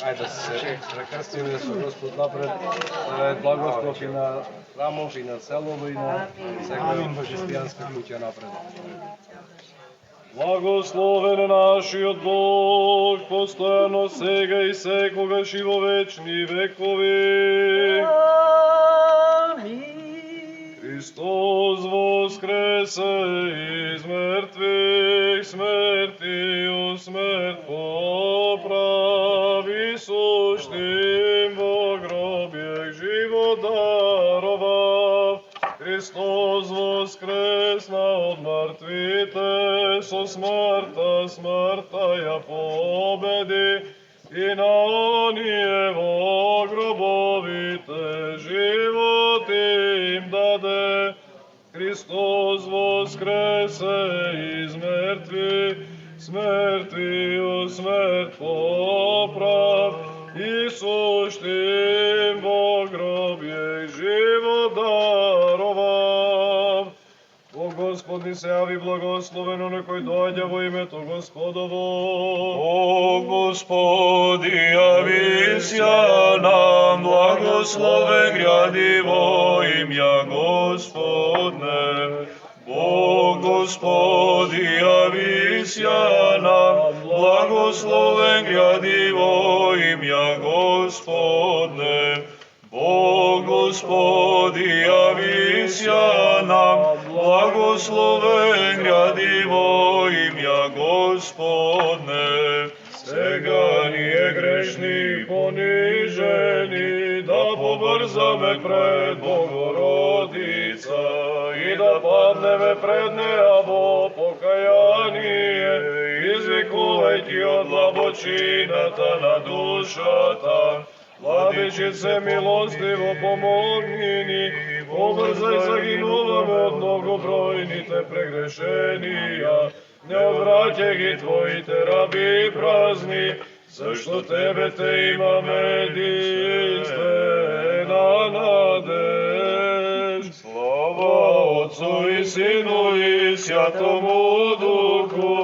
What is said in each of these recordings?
Ајде да се прекрстиме со Господ напред, да е благослов и на храмов, и на селово, и на секоја христијанска куќа напред. Благословен е нашиот Бог, постојано сега и секогаш и во вечни векови. Христос воскресе из мертвих, смертиот смрт поправи, суштим во гробјег живот даровав. Христос воскресна од мртвите, со смртта ја победи, и на оние во гробовите живот им даде. Христос воскресе из мертви, смртиот смрт поправ, и суштим во гробјег живот даровав. О Господи, се јави благословен оној кој доаѓа во името Господово. О Господи, јави се нам, благословен гради во имја Господне. О Господи, јави се нам, благословен гради во имја Господне. О Господи, јави се нам, благословен гради во имја Господне. Сега ние грешни понижени, да побрзаме пред Богородица и да паднеме пред неа во покаяние, извикувајќи од длабочината на душата. Владичице милостиво помогни ни, побрзај загинуваме од многобројните прегрешенија. Не одвраќај ги Твоите раби празни, зашто Тебе те имаме единствена надеж. Слава Отцу и Сину и Святому Духу,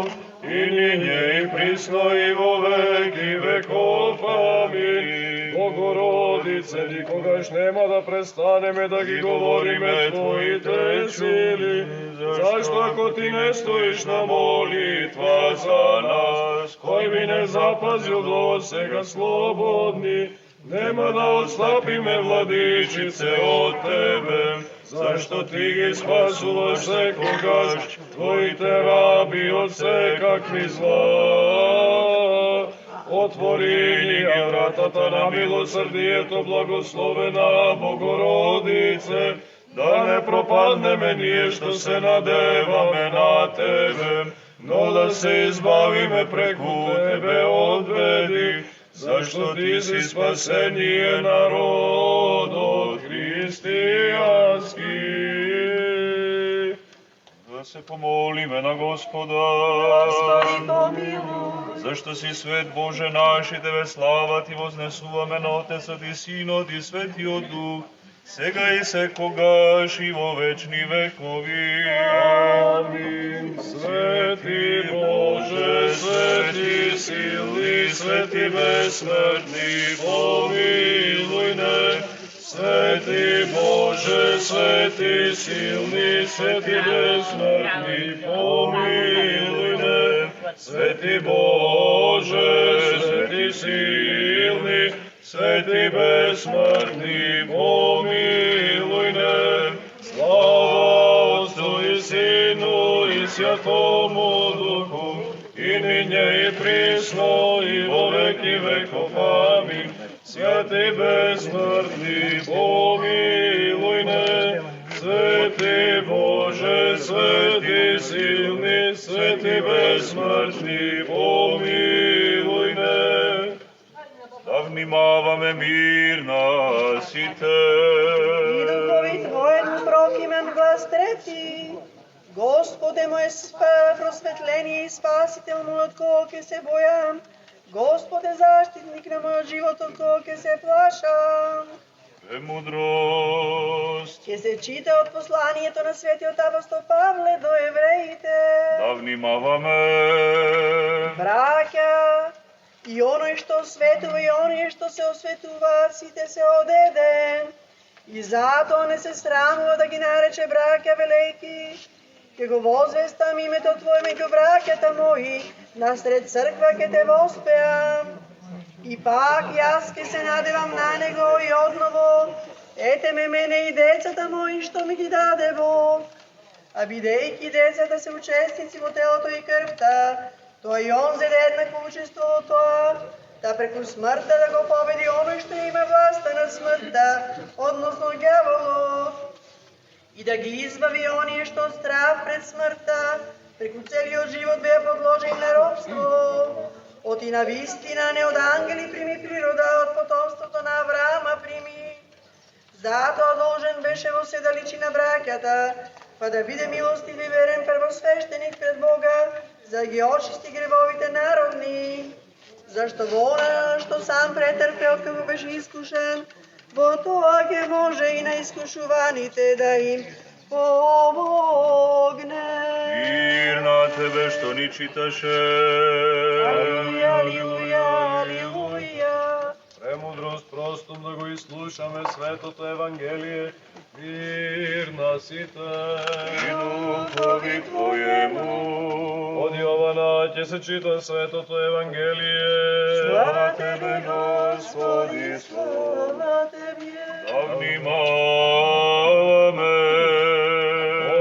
и ниње и присно и во веки веков. Амин. Богородице, Богородице, никогаш нема да престанеме да ги говориме Твоите сили. Зашто ако Ти не стоиш на молитва за нас, кој би не запазил до сега слободни, нема да отстапиме, Владичице, од Тебе, зашто Ти ги спасуваш секогаш Твоите раби од секакви зла. Отвори ни ја вратата на милосрдието, благословена Богородице, да не пропаднеме ние што се надеваме на Тебе, но да се избавиме преку Тебе одведи, зашто Ти си спасение народот христијански. Да се помолиме на Господа. Господи, помилуј. Зашто си свет Боже наш и Тебе слава Ти вознесуваме на Отецот и Синот и Светиот Дух, сега и секогаш и во вечни векови. Амин. Свети Боже, свети силни, свети безсмртни, помилуј не. Свети Боже, свети силни, свети безсмртни, помилуј не. Свети Боже, свети силни, свети безсмртни, помилуј не. Слава Отцу и Сину и Святому Духу, и ниње и присно и во веки веков. Амин. Свети безсмртни, помилуј не. Свети Боже, свети силни, свети безсмртни, помилуј не. Да внимаваме мир на сите. И духови Твоему прокимен глас трети. Господе мој просветление и спасител мој, од кого ќе се бојам. Господе заштитник на мојот живот, од кого ќе се плашам. Премудрост. Ќе се чита од посланието на светиот апостол Павле до евреите. Да внимаваме. Браќа, и оној што светува и оние што се осветуваат, сите се од еден. И затоа не се срамува да ги нарече браќа велики. Ке го возвестам името Твое меѓу браќата мои, насред црква ке Те воспеам. И пак јас ке се надевам на него и одново, ете ме мене и децата мои што ми ги даде Бог. А бидејќи децата се учесници во телото и крвта, тоа и он зеде еднакво учество во тоа, да преку смртта да го победи оној што има власта над смртта, односно ѓаволот, и да ги избави оние што од страв пред смртта, преку целиот живот беа подложени на робство. Од и на вистина не од ангели прими природа, од потомството на Авраама прими. Затоа должен беше во седаличи на браќата, па да биде милостив и верен првосвещеник пред Бога, за да ги очисти гревовите народни. Зашто во она што сам претрпел како беше искушен, во тоа ќе може и на искушуваните да им помогне. Мир на Тебе што ни читаше. Алилуја, алилуја, алилуја. Премудрост простом да го изслушаме светото Евангелие. Мир на сите. И духови Твоему. Од Јована ќе се чита светото Евангелие. Слава Тебе, Господи, Слава Тебе. да внимаваме.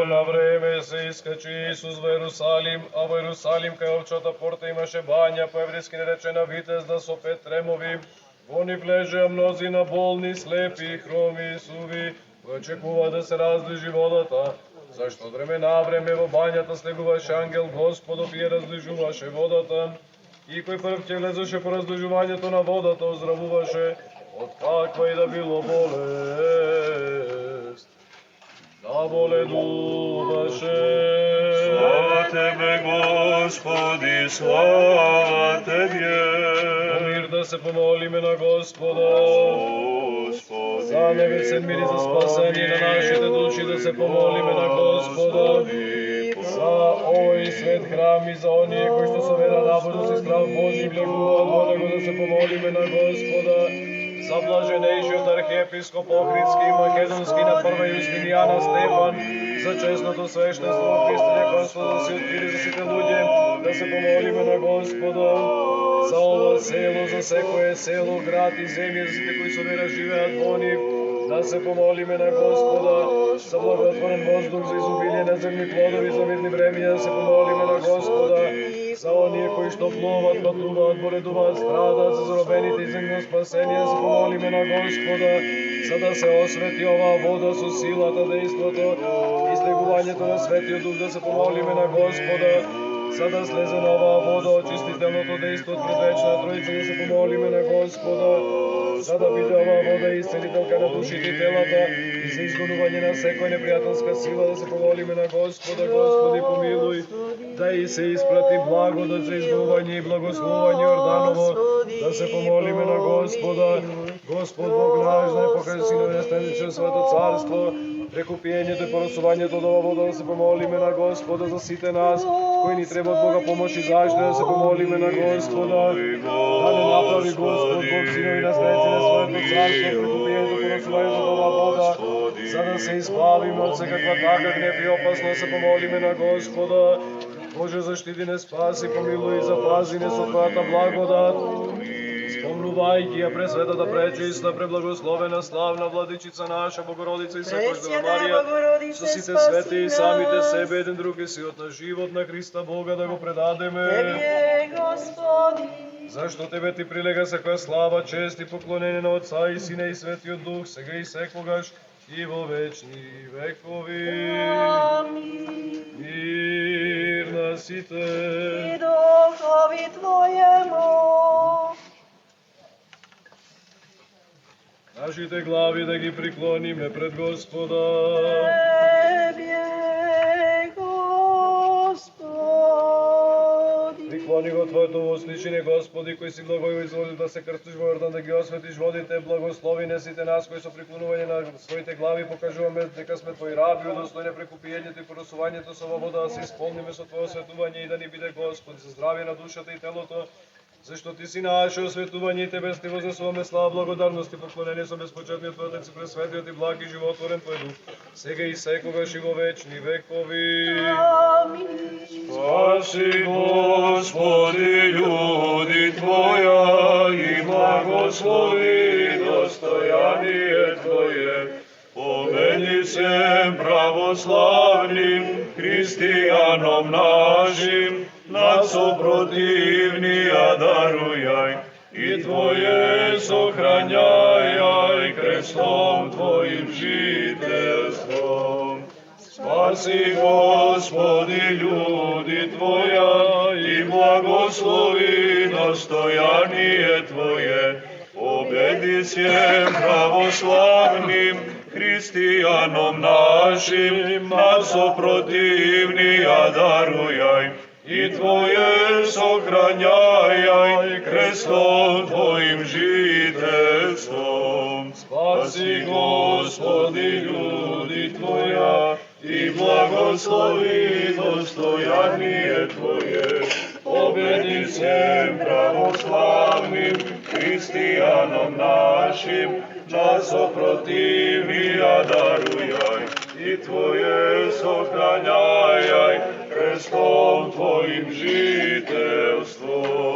На време се искачи Исус во Ерусалим, а во Ерусалим кај овчата порта имаше бања, по еврејски наречена Витезда, со 5 тремови. Во нив лежеа мнозина болни, слепи, хроми и суви, кои очекува да се разлижи водата. Зашто од време на време во бањата слегуваше ангел Господов и ја разлижуваше водата. И кој прв ќе влезеше по разлижувањето на водата, оздравуваше од каква и да било болест. Да боледуваше. Слава Тебе, Господи, слава Тебе. По мир да се помолиме на Господа. Господи, За небесен мир и за спасение на нашите души да се помолиме на Господа. За овој свет храм и за оние кои што со вера, набожност и страв Божи влегуваат во него да се помолиме на Господа. за блаженејшиот архиепископ Охридски и Македонски на прва Јустинијана Стефан, за честното свештенство во Христовиот Господ да се откриви за сите луѓе, да се помолиме на Господа, за ова село, за секое село, град и земја, за сите кои со вера живеат во нив, да се помолиме на Господа, за благотворен воздух, за изобилие на земни плодови, за мирни времења, да се помолиме на Господа, за оние кои што плуват, патуваат, боредуваат, страдаат, за заробените и земно спасение, да се помолиме на Господа, за да се освети оваа вода со силата, дејството, излегувањето на Светиот Дух, да се помолиме на Господа, за да слезе на оваа вода очистителното дејство од предвечна Тројца, да се помолиме на Господа, за да биде оваа вода исцелителка на душите и телата и за изгонување на секоја непријателска сила, да се помолиме на Господа. Господи помилуј, да и се испрати благодат за изгонување и благословување Јорданово, да се помолиме на Господа. Господ Бог наш, да покаже синове наследници во своето царство, преку пиењето и порасувањето од оваа вода, да се помолиме на Господа за сите нас, кои ни треба од Бога помош и заштита, да се помолиме на Господа, да не направи Господ Бог синови наследници на своето царство, преку пиењето и порасувањето од оваа вода, за да се избавиме од секаква така гнев и опасност, да се помолиме на Господа. Боже, заштити не, спаси, помилуј и запази не со Твојата благодат, спомнувајќи ја пресветата, пречиста, преблагословена, славна Владичица наша, Богородица и секоја Марија, со сите свети и самите себе, еден друг и сиот на живот на Христа Бога да го предадеме. Тебе, Господи, Зашто Тебе Ти прилега секоја слава, чест и поклонение на Отца и Сина и Светиот Дух, сега и секогаш и во вечни векови. амин. Мир на сите. И духови Твојему. Нашите глави да ги приклониме пред Господа. Тебе, Господи. Приклони го Твоето восличење, Господи, кој си благоју изволил да се крстиш во Јордан, да ги осветиш водите, благослови не сите нас, кои со приклонување на своите глави покажуваме дека сме Твои раби, удостоени преку пиењето и порасувањето со оваа вода, да се исполниме со Твое осветување и да ни биде, Господи, за здравје на душата и телото, зашто Ти си наше осветување и Тебе Ти вознесуваме слава, благодарност и поклонение со безпочетниот Твој Отец и пресветиот и благ и животворен Твој Дух, сега и секогаш и во вечни векови. Амин. Спаси, Господи, људи Твоја и благослови достојание Твое. Помени се православним христијаном нашим, над сопротивнија дарујај и Твое сохрањај крестом Твоим жителством. Спаси, Господи, људи Твоја и благослови достојание Твое. Победи се православним христијаном нашим, над сопротивнија дарујај и Твое сохрањај крестом Твоим жителством. Спаси, Господи, људи Твоја и благослови достојание Твое. Победи се православним христијаном нашим, над сопротивија дарујај и Твое сохрањај крестом Твоим жителством.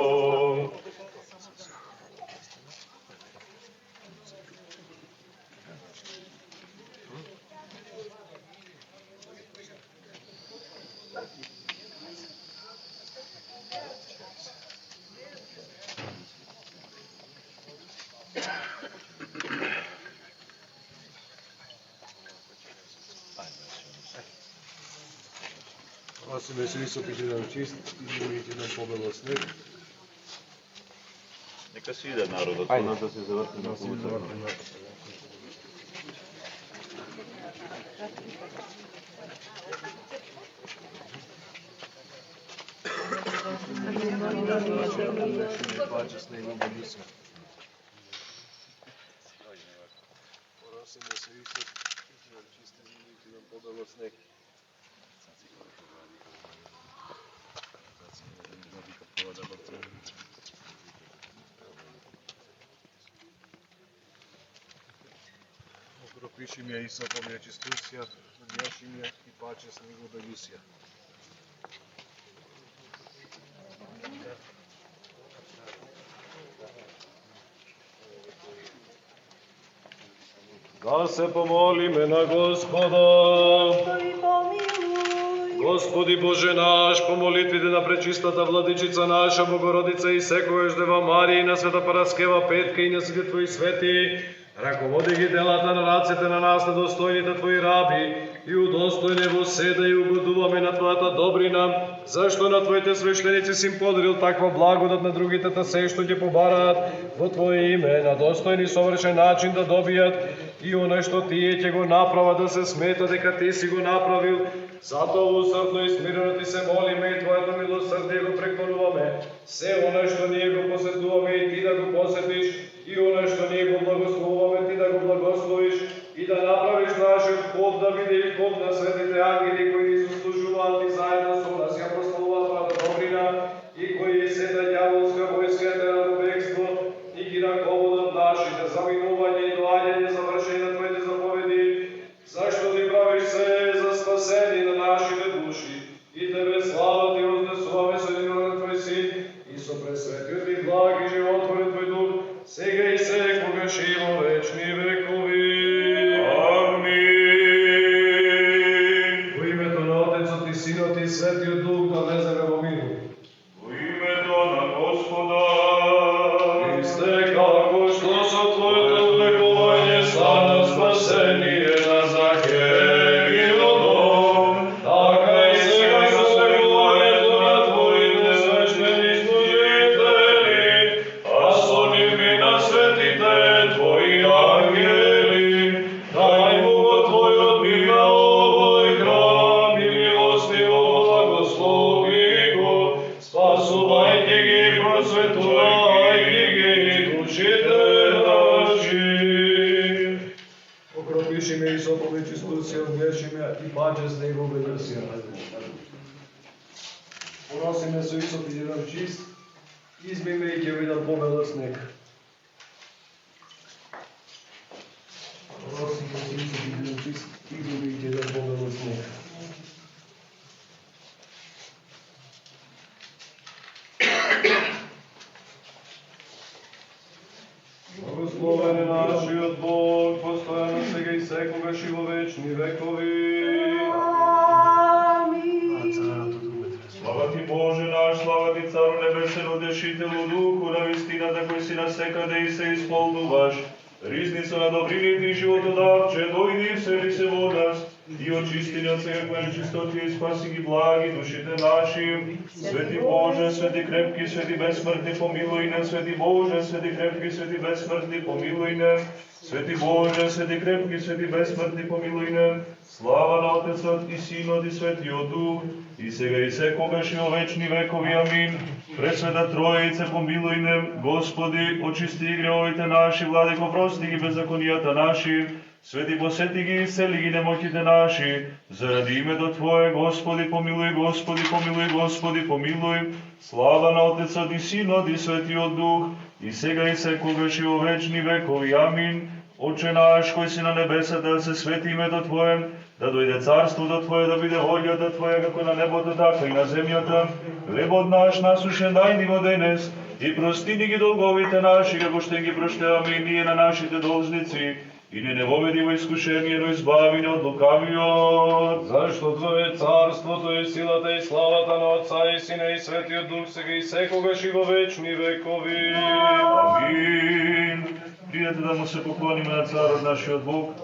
Просиме се високите нам чист и мирите нам побело снег. Нека си иде народот, понад да се заврти на пулта. Просиме се високите нам чист и мирите нам побело снег. Окропиши ми ја Исоповија чистусија, умеши ми ја и паче с него белисија. Да се помолиме на Господа. Господи, помилуј. Господи Боже наш, по молитвите на пречистата владичица наша Богородица и секојаш Дева Марија и на Света Параскева Петка и на сите Твои свети, раководи ги делата на рацете на нас, недостојните Твои раби, и удостојне во седа и угодуваме на Твојата добрина, зашто на Твоите свештеници си им подарил таква благодат на другите се што ќе побараат во Твое име, на достојни совршен начин да добијат и оној што Тие ќе го направат да се смета дека Ти си го направил. Затоа усрдно и смирено Ти се молиме и Твоето милосрдие го преклонуваме. Се оној што ние го посетуваме и Ти да го посетиш, и оној што ние го благословуваме Ти да го благословиш, и да направиш нашиот ход да биде и ход на светите ангели кои ни сослужуваат и заедно со нас ја прославуваат Твојата добрина, и кои сета ѓаволска војска тера во бегство, и ги раководат нашите заминување и доаѓање за вршење на Твоите заповеди, зашто Ти правиш се за спасение на нашите души, и Тебе слава Ти вознесуваме со единороден Твој Син, и со пресветиот и благ и животворен Твој Дух, сега и секогаш и во вечни векови. Амин. Во името на Отецот и Синот и Светиот Дух да влеземе во миру. Во името на Господа. Христе, како што со Твоето влекување стана спасение на Захериот дом, така и сега со влекувањето на Твоите свештени служители, а со ними на светите Твои ангели, дај му во Твојот мир на овој храм и милостиво благослови го, спасувајќи ги и просветувајќи ги душите наши. Окропиши ме Исопови чистусија, умеши ме и паче с него белисија. Поноси ме со Исоп и еден чист, изми ме и ќе видам побела снег. Поноси ме со Исоп и еден чист, изми ме и ќе видам побела снег. Благословен е нашиот Бог, постојано сега и секогаш и во вечни векови. Амин. Слава Ти Боже наш, слава Ти Цару Небесен, Утешителу Духу на вистината кој си насекаде и се исполнуваш. Ризница на добрините и животодавче, дојди и всели се во нас, и очисти ни од секаква нечистотија и спаси ги благи душите наши. Свети Боже, свети крепки, свети безсмртни, помилуј не. Свети Боже, свети крепки, свети безсмртни, помилуј не. Свети Боже, свети крепки, свети безсмртни, помилуј не. Слава на Отецот и Синот и Светиот Дух, и сега и секогаш и во вечни векови. Амин. Пресвета Троице, помилуј не. Господи, очисти гревовите наши, Владико, прости ги беззаконијата наши. Свети, посети ги и исцели ги немоќите наши. Заради името Твое, Господи, помилуј, Господи, помилуј, Господи, помилуј. Слава на Отецот и Синот и Светиот Дух, и сега и секогаш и во вечни векови. Амин. Отче наш, кој си на небесата, да се свети името Твое, да дојде царството Твое, да биде волјата Твоја како на небото, така и на земјата. Хлебот наш насушен дај ни го денес, и прости ни ги долговите наши, како што ги проштеваме и ние на нашите должници. И не воведи во искушение, но избави ни од лукавиот. Зашто Твое царството и силата и славата на Отца и Сина и Светиот Дух сега и секогаш и во вечни векови. Амин. Пријате да му се поклониме на Царот нашиот Бог.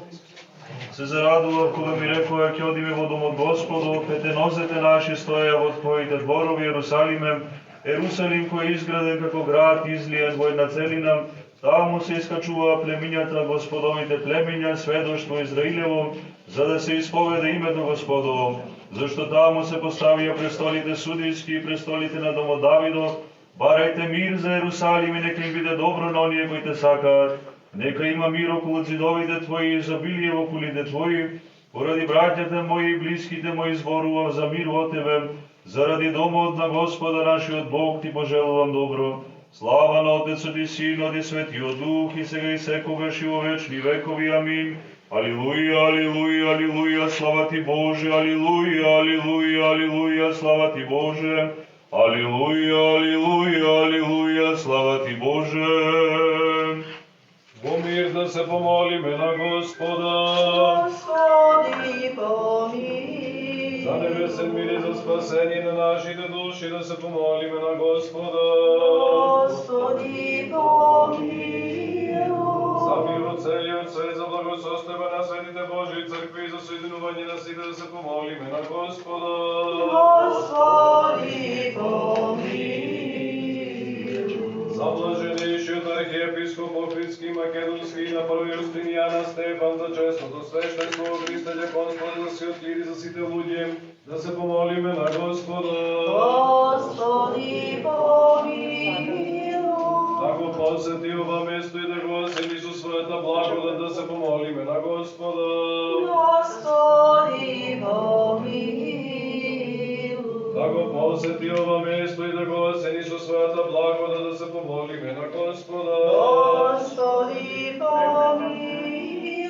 Се зарадував кога ми рекоа ќе одиме во домот Господов, петенозете наши стоја во Твоите дворови, Јерусалиме, Ерусалим кој е изграден како град, излиен во една целина. Таму се искачуваа племињата, Господовите племиња, сведоштво Израилево, за да се исповеда името Господово. Зашто таму се поставија престолите судијски и престолите на домот Давидов. Барајте мир за Ерусалим и нека им биде добро на оние кои те сакаат. Нека има мир околу зидовите Твои и изобилие во кулите Твои. Поради браќата мои и блиските мои зборував за мир во Тебе. Заради домот на Господа нашиот Бог Ти пожелувам добро. Слава на Отецот и Синот и Светиот Дух, и сега и секогаш и во вечни векови. Амин. Алилуја, алилуја, алилуја, слава ти Боже, алилуја, алилуја, алилуја, слава ти Боже. Алилуја, алилуја, алилуја, слава ти Боже. Во мир да се помолиме на Господа. Господи, помилуй. За небесен мир и за спасение на нашите души да се помолиме на Господа. Господи, помилуй. За мир во целиот свет, за благосостојба на светите Божии цркви и за соединување на сите да се помолиме на Господа. Господи, помилуй. За блаженейшиот архиепископ Охридски, Македонски и на први Јустинијана Стефан, за честното свештенство во Христа дјаконство, за сите клири, за сите луѓе, да се помолиме на Господа. Господи, помилуй. Да го посети ова место и да го осени со својата благодат, да се помолиме на Господа. Господи, помилуй. Да го посети ова место и да го осени со својата благодат, да се помолиме на Господа. Господи, помилуй.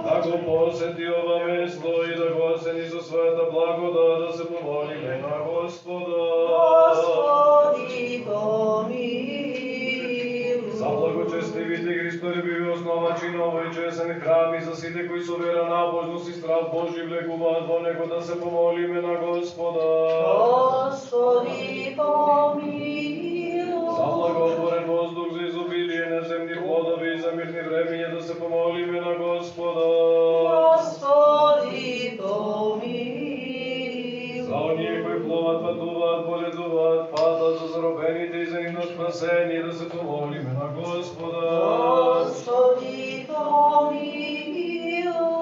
Да го посети ова место и да го осени со својата благодат, да се помолиме на Господа. Господи, помилуй. За благочестивите Христолюбиви основачи на овој чесен храм и за сите кои со вера, набожност и страх Божи влегуваат во него, да се помолиме на Господа. Господи, помилуй. За благотворен воздух, за изобилие на земни плодови и за мирни времења, да се помолиме на Господа. Господи, помилуй. За оние кои плуват, патуваат, боледуваат, патат, за заробените и за нивно спасение, да се помолиме на Господа. Господи, помилуй.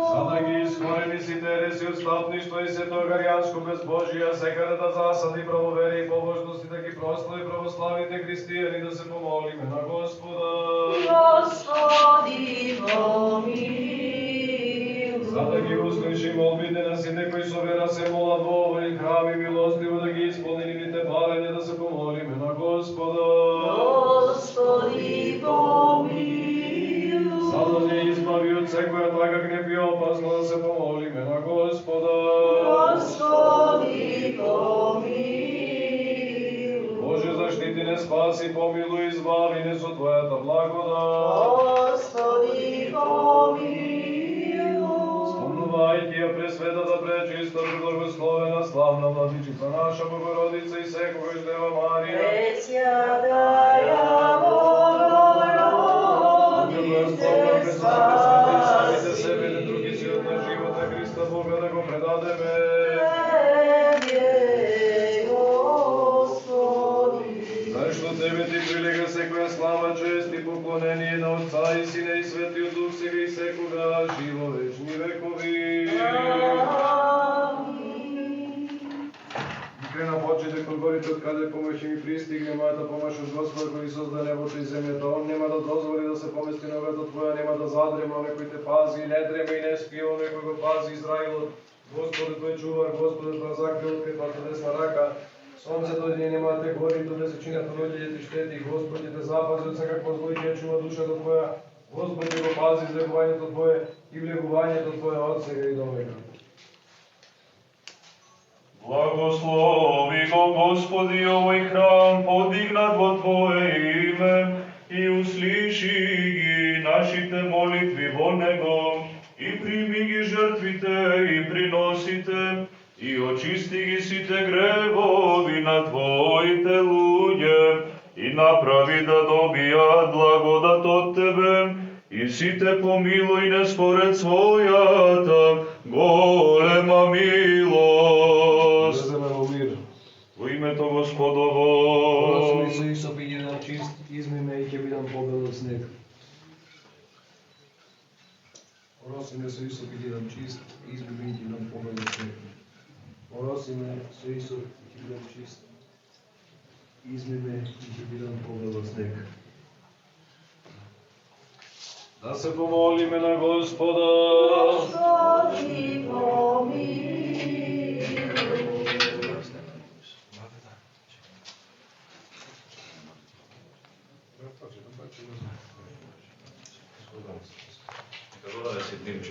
За да ги искорени сите ереси од стапништво и сето гарјанско безбожие, секаде да засади правоверие и побожност и да ги прослави православните христијани, да се помолиме на Господа. Господи, помилуй. За да ги услиши молбите на сите кои со вера се молат во овој храм и милостиво да ги исполни нивните барања, да се помолиме на Господа. Господи, помилуй. За да не избави од секоја тага гнев и опасно, да се помолиме на Господа. Господи, помилуй. Боже, заштити не, спаси, помилуй, избави не со Твојата благодат. Господи, помилуй. Спомнувајќи ја пресветата, пречиста, благословена, славна Владичица наша Богородица и секогаш Дева Марија, Пресвятая Богородице, спасите себе и други си од на живота Христа Бога да го предадеме. Тебе, Господи. Зашто Тебе Ти прилега секоја слава, чест и поклонение на Отца и Сина и Светиот Дух, сега и секогаш и во вечни векови. Крена почете кон горите, од каде помош ми пристигне, мојата помош од Господа кој созда небото и земјата. Он нема да дозволи да се помести ногата Твоја, нема да задреме, оне кој те пази, не дреме и не спие, оне кој го пази Израилот. Господе, Тој чувар, Господе, Тој закрил кај Твојата десна рака. Сонцето ден нема да те гори, до месечината дојде ти штети. Господи, те запази од секакво зло и ќе чува душата Твоја. Господи, го пази излегувањето Твое и влегувањето Твое од сега и до века. Благослови го, Господи, овој храм, подигнат во Твое име, и услиши ги нашите молитви во него, и прими ги жртвите и приносите, и очисти ги сите гревови на Твоите луѓе, и направи да добијат благодат од Тебе, и сите помилуј не според својата голема милост. Влеземе во мир. Во името Господово. Ороси се Исо бидам чист, изми ме и ќе бидам побел од снег. Ороси ме се Исо бидам чист, изми ме и ќе бидам побел од снег. Ороси ме се Исо и ќе бидам чист, изми ме и ќе бидам побел од снег. Да се помолиме на Господа. Господи, помилуй. Kako da se tim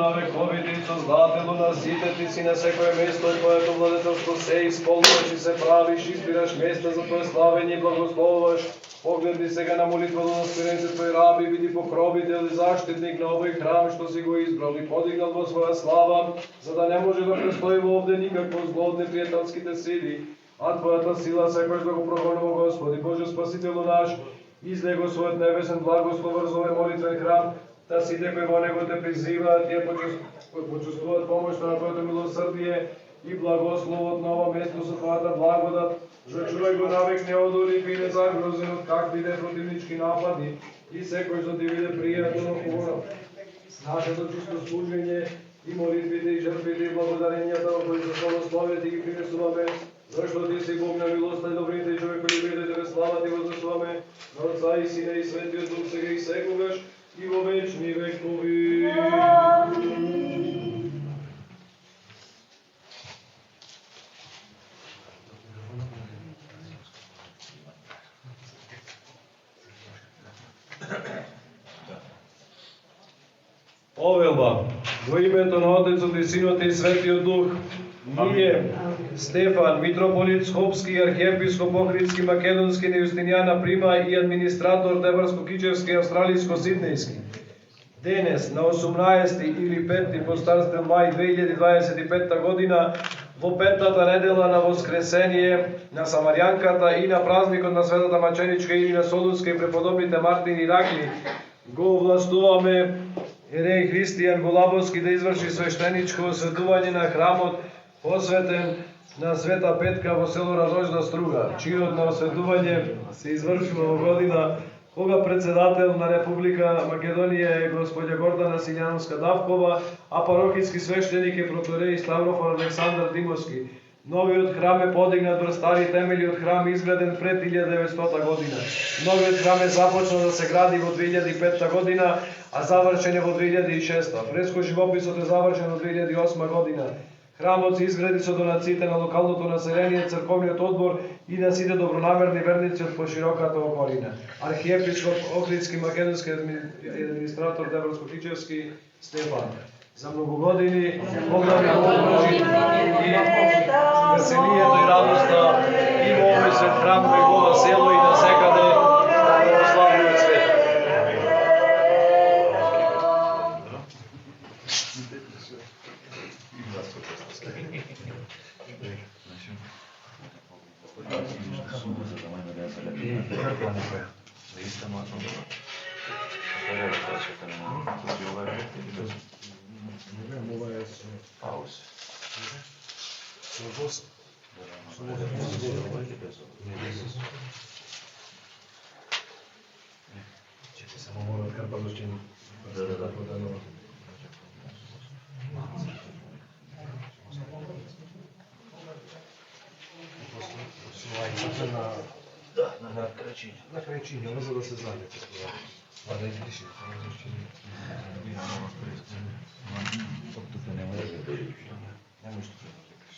на вековите и Создателу на сите, ти си на секое место и твоето владетелство се исполнуваш и се правиш, избираш места за твое славење и благословуваш. Погледни сега на молитвата на смирените твои раби, биди покровител и заштитник на овој храм што си го избрал и подигнал во своја слава, за да не може да престои во овде никакво зло од непријателските сили. А твојата сила секојаш да го прогонува, Господи Боже Спасителу наш, излего својот небесен благослов врз овој молитвен храм, да сите кои во него те призиваат, тие почувствуваат помошта на твоето милосрдие и благословот на ова место со твојата благодат. Зачувај го навек неодолив и незагрозен од каквите противнички напади и секој што ти биде пријатно хубаво. Нашето чисто служење и молитвите и жртвите и благодарењата во кои се славословие ти ги принесуваме, зашто ти си Бог на милоста и добрите и човеколюбие, тебе слава ти вознесуваме на Отца и Сина и Светиот Дух сега и секогаш и во вечни векови. Повелба во името на Отецот и Синот и Светиот Дух, ние, Стефан, митрополит Скопски, архиепископ Охридски, Македонски, Нејустинијана Прима и администратор Тебарско-Кичевски и Австралиско-Сиднејски, денес на 18 или 5 по стар стил мај 2025 година, во петата недела на Воскресение на Самарјанката и на празникот на Светата Маченичка или на Солунска и преподобните Мартин и Ракли, го овластуваме Ереј Христијан Голабовски да изврши свештеничко осветување на храмот посветен на Света Петка во село Радожна Струга, чијот на осветување се извршува во година кога председател на Република Македонија е господја Гордана Силјановска Давкова, а парохиски свештеник е протореј Ставрофор Александар Димовски. Новиот храм е подигнат врз стари темели од храм изграден пред 1900 година. Новиот храм е започнал да се гради во 2005 година, а завршен е во 2006. Фреско живописот е завршен во 2008 година. Храмот се изгради со донациите на локалното население, црковниот одбор и на сите добронамерни верници од пошироката околина. Архиепископ Охридски, Македонски администратор Тебарско-Кичевски Стефан. За многу години поглави Бог и веселието и радоста и во овој свет храм и во ова село и насекаде на православниот свет. На крајчиња, за да се знае. А да излиши. Тука нема да го нема што да рекаш.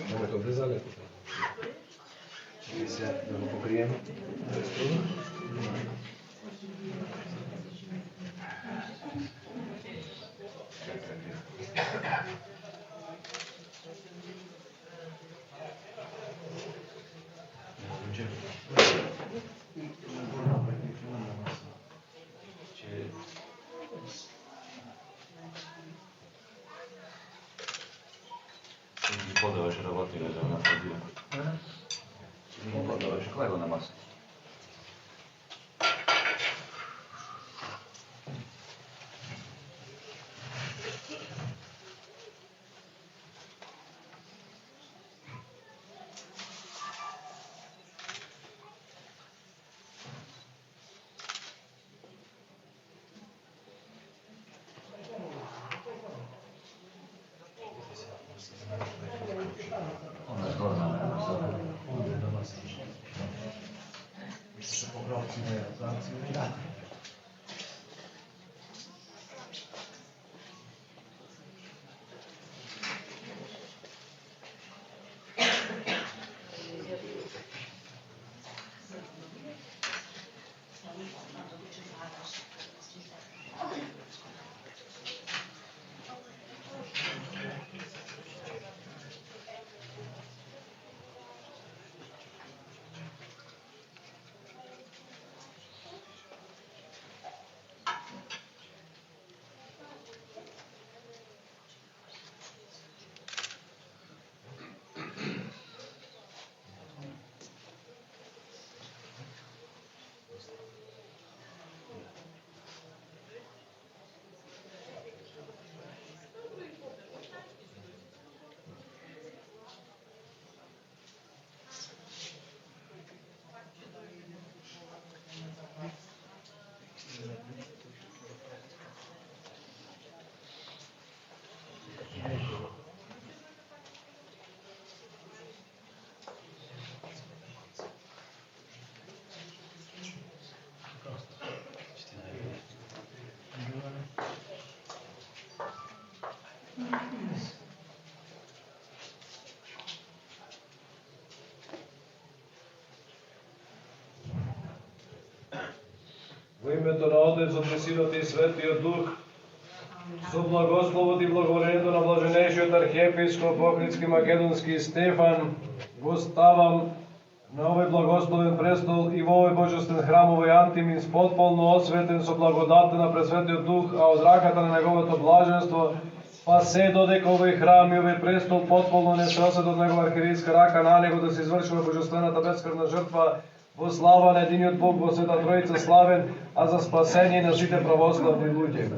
Nemojte obrezali. Се да го покрием. Подаваш работи да на подија. Подаваш хлеба на маса. Во името на Отецот и Синот и Светиот Дух, со благословот и благоволението на блаженешиот архиепископ Охридски Македонски Стефан, го ставам на овој благословен престол и во овој божествен храм, овој антимис, потполно осветен со благодатта на Пресветиот Дух, а од раката на неговото блаженство, па се додека овој храм и овој престол потполно не се осет од негова архиерейска рака, на него да се извршува божествената бескрвна жртва, во слава на единиот Бог во Света Троица славен, а за спасение на сите православни луѓе.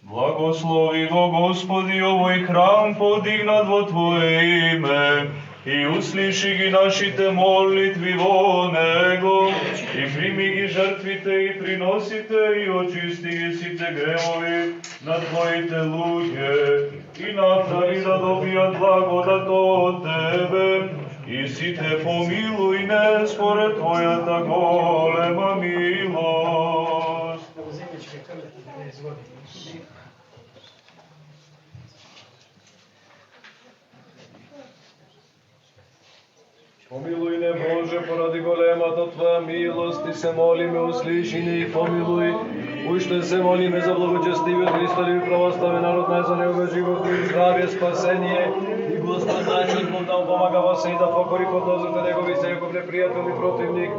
Благослови го Господи овој храм подигнат во Твое име, и услиши ги нашите молитви во Него, и прими ги жртвите и приносите, и очисти ги сите гревови на Твоите луѓе, и направи да добијат благодат од Тебе, и сите помилуј не според Твојата голема милост. Помилуй не, Боже, поради големата Твоја милост, и се молиме, услиши ни и помилуй. Уште се молиме за благочестивиот Христови православен народ, за Негова живот и здравие, спасение, и Господ нашиот Бог да помага во се и да покори под нозорите Негови секој непријател и противник.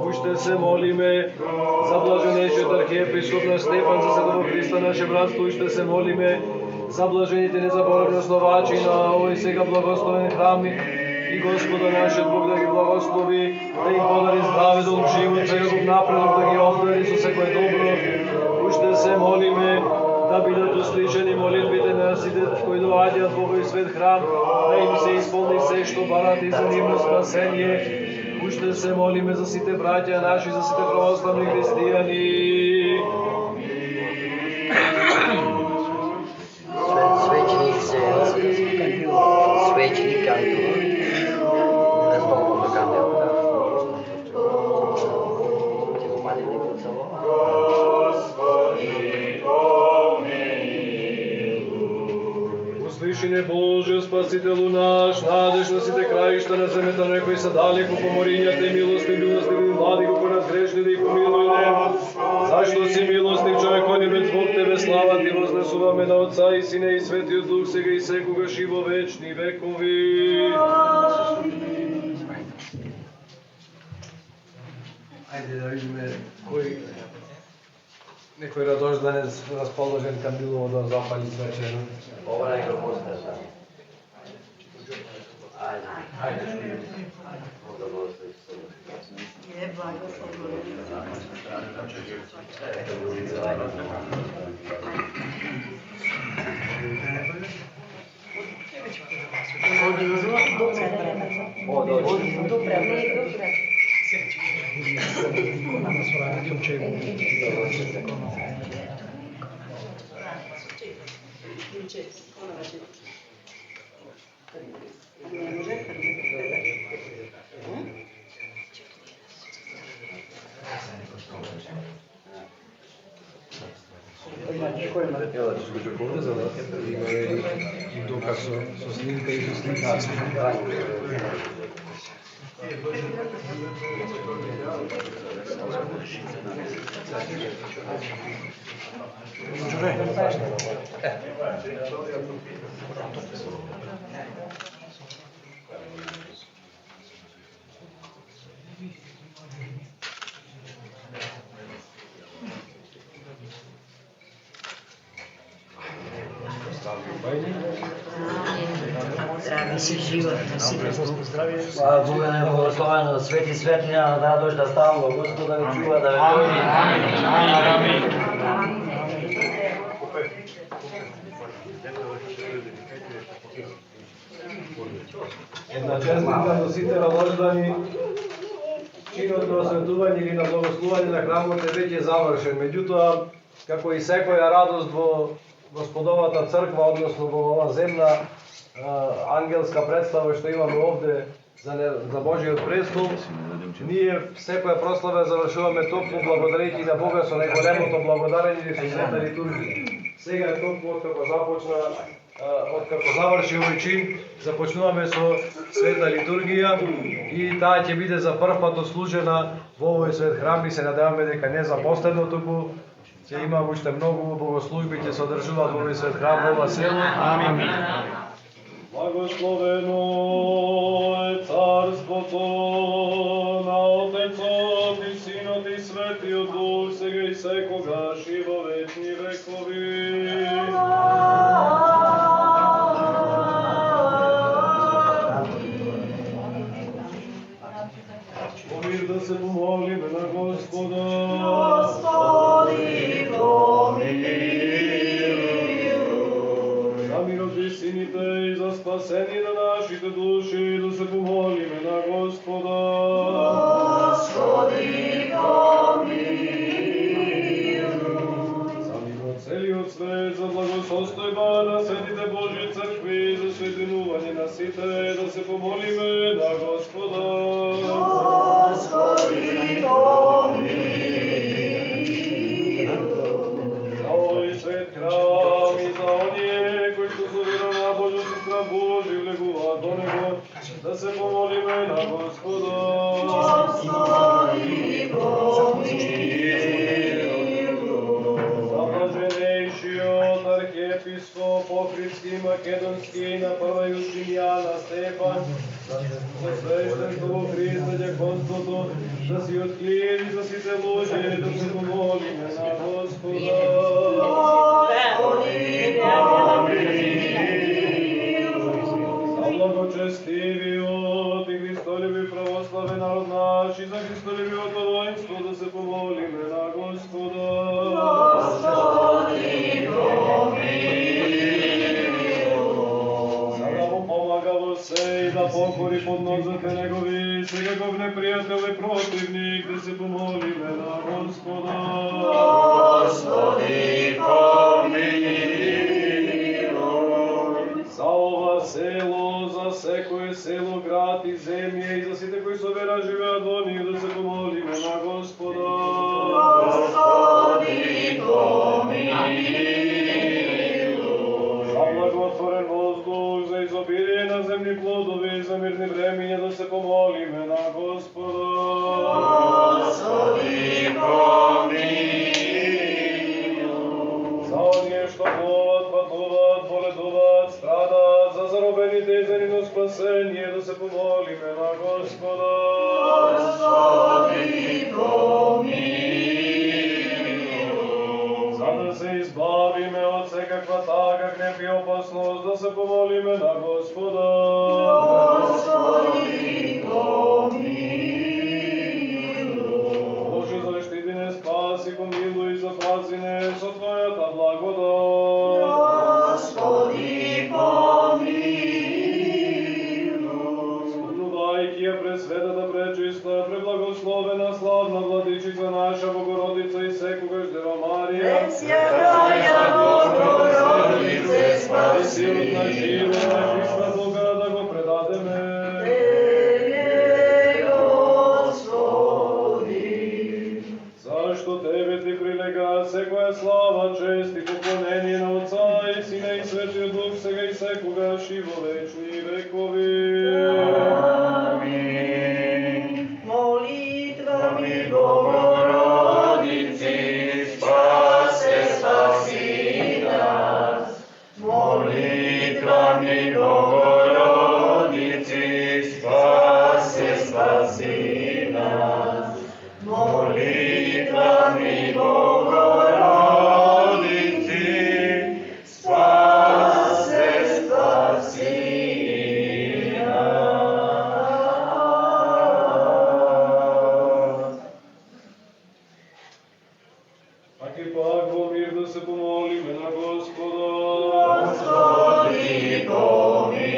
Уште се молиме за блаженешиот архиепископ на Стефан, за Светото Христа наше братство. Уште се молиме за блажените незаборавни основачи на овој сега благословен храм, и Господа нашиот Бог да ги благослови, да им подари здраве, долг живот, секаков напредок, да ги обдари со секое добро. Уште се молиме да бидат услишани молитвите на сите кои доаѓаат во овој свет храм, да им се исполни се што барат и за нивно спасение. Уште се молиме за сите браќа наши, за сите православни христијани. Свечник се свечник кантува. Столната камера. Ќе го пади некој цело. Услиши не, Боже, Спасителу наш, надеж на сите краишта на земјата, на кои се далеко поморињата и милостиви млади го нас грешни, да ги помилуј не. Зашто си милостив човек, оди без Бог Тебе слава Ти вознесуваме на Отца и Сина и Светиот Дух, сега и секогаш и во вечни векови. Ајде да видиме кој некој радожданец расположен кон Билово да запали свечено. Ова е го постата. Ајде. Да благослови се. Е, благослови. Ела, ќе го поврза, има и доказ со снимка и со слика. Здраве си, живот на сите здравие. Слава Бога, не благословено, свети светлина, да дойде да става, Господ да ви чува, да ви води. Амин. Една честитка до сите радождани, чинот на осветување или на благословување на храмот е веќе завршен. Меѓутоа, како и секоја радост во Господовата црква, односно во ова земна ангелска представа што имаме овде за Божиот престол, ние секоја прослава завршуваме топло благодарејќи на Бога со најголемото благодарење и со света литургија. Сега е толку откако заврши овој чин, започнуваме со света литургија и таа ќе биде за прв пат ослужена во овој свет храм и се надеваме дека не за последно, туку ќе има уште многу богослужби ќе се одржуваат во овој свет храм во ова село. Амин. Благословено е царството на Отецот и Синот и Светиот Дух, сега и секогаш и во вечни векови. Помир да се помолиме на Господа. Господи, помилуј. За мирот и сините и за спасение на нашите души, да се помолиме на Господа. Господи, помилуй. За мирот целиот свет, за благосостојба на светите Божји цркви, за соединување на сите, да се помолиме на Господа. Господи, помилуй. За овој свет храм и за оние кои што со вера на Божјот и страх Божи влегуваат до него, да се помолиме на Господа. Господи, помилуй. За блаженејшиот архиепископ Охридски и Македонски на првајучи Јана Стефан, за свештенство во Христа дјаконството, да си откриени за сите луѓе, да се помолиме на Господа. Господи, помилуй. За благочестивиот и Христолюби православен народ наш и за Христолюбиото воинство, да се помолиме на Господа. Господи, помилуй. За да му помага во се и да покори под нозете негови, секаков непријател и противник, да се помолиме на Господа. Господи, помилуй. За ова село, за секое село, град и земја и за сите кои со вера живеат во нив, да се помолиме на Господа. Господи, помилуй. За благотворен воздух, за изобилие на земни плодови, за мирни времења, да се помолиме на Господа. Господи, помилуй. За оние што плуват, патуваат, боледуваат, страдат, за заробените и за нивно спасение, да се помолиме на Господа. Господи, помилуй. За да се избавиме од секаква тага, гнев и опасност, да се помолиме на Господа. Господи, помилуй. Боже, заштити не, спаси, помилуй, запази не со Твојата благодат. Господи, помилуй. Спомнувајќи ја пресветата, пречиста, преблагословена, славна Владичица наша, Богородица и секогаш Дева Марија, Пресвятая Богородице, спаси силот на спаси живот на Христа Бога, да го предадеме. Тебе, Господи. Зашто Тебе ти прилега секоја слава, чест и поклонение на Отца и Сина и Светиот Дух, сега и секогаш и во вечни векови. Амин. молитвами Богородици, спасе, спаси нас. Молитвами Богородици, спасе, спаси нас. Молитвами Богородици, спасе, спаси нас. Аки пак во мир да се помолиме на Господа. Господи, помилуй.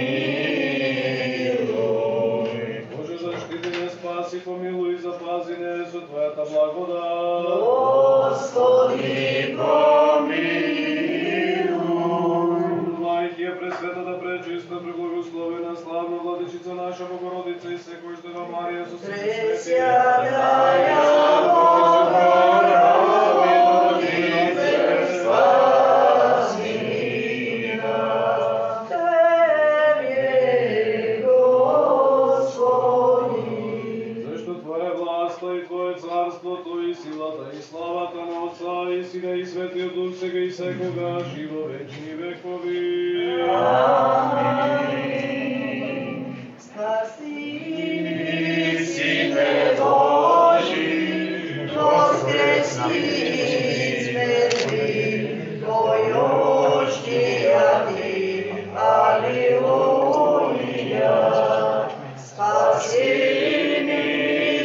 Боже, заштити не, спаси, помилуй, запази не со Твојата благодат. Господи, помилуй. Мајки ја пресветата, пречиста, преблагословена, славна Владичица наша, Богородица и секојаш Дева Марија со сите свети. Пресвятая Богородице, спаси нас. Тебе, Господи. Зашто Твоја власта и Твое царството и силата и славата на Отца и Сина и Светиот Дух, сега и секогаш и во вечни векови. Амин. Спаси Сине Божи, воскресни из мертвих, поющия Ти, аллилуйя. Спаси ни,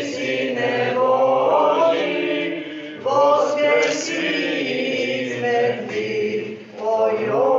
Сине Божи, воскреси из мертвих, поющия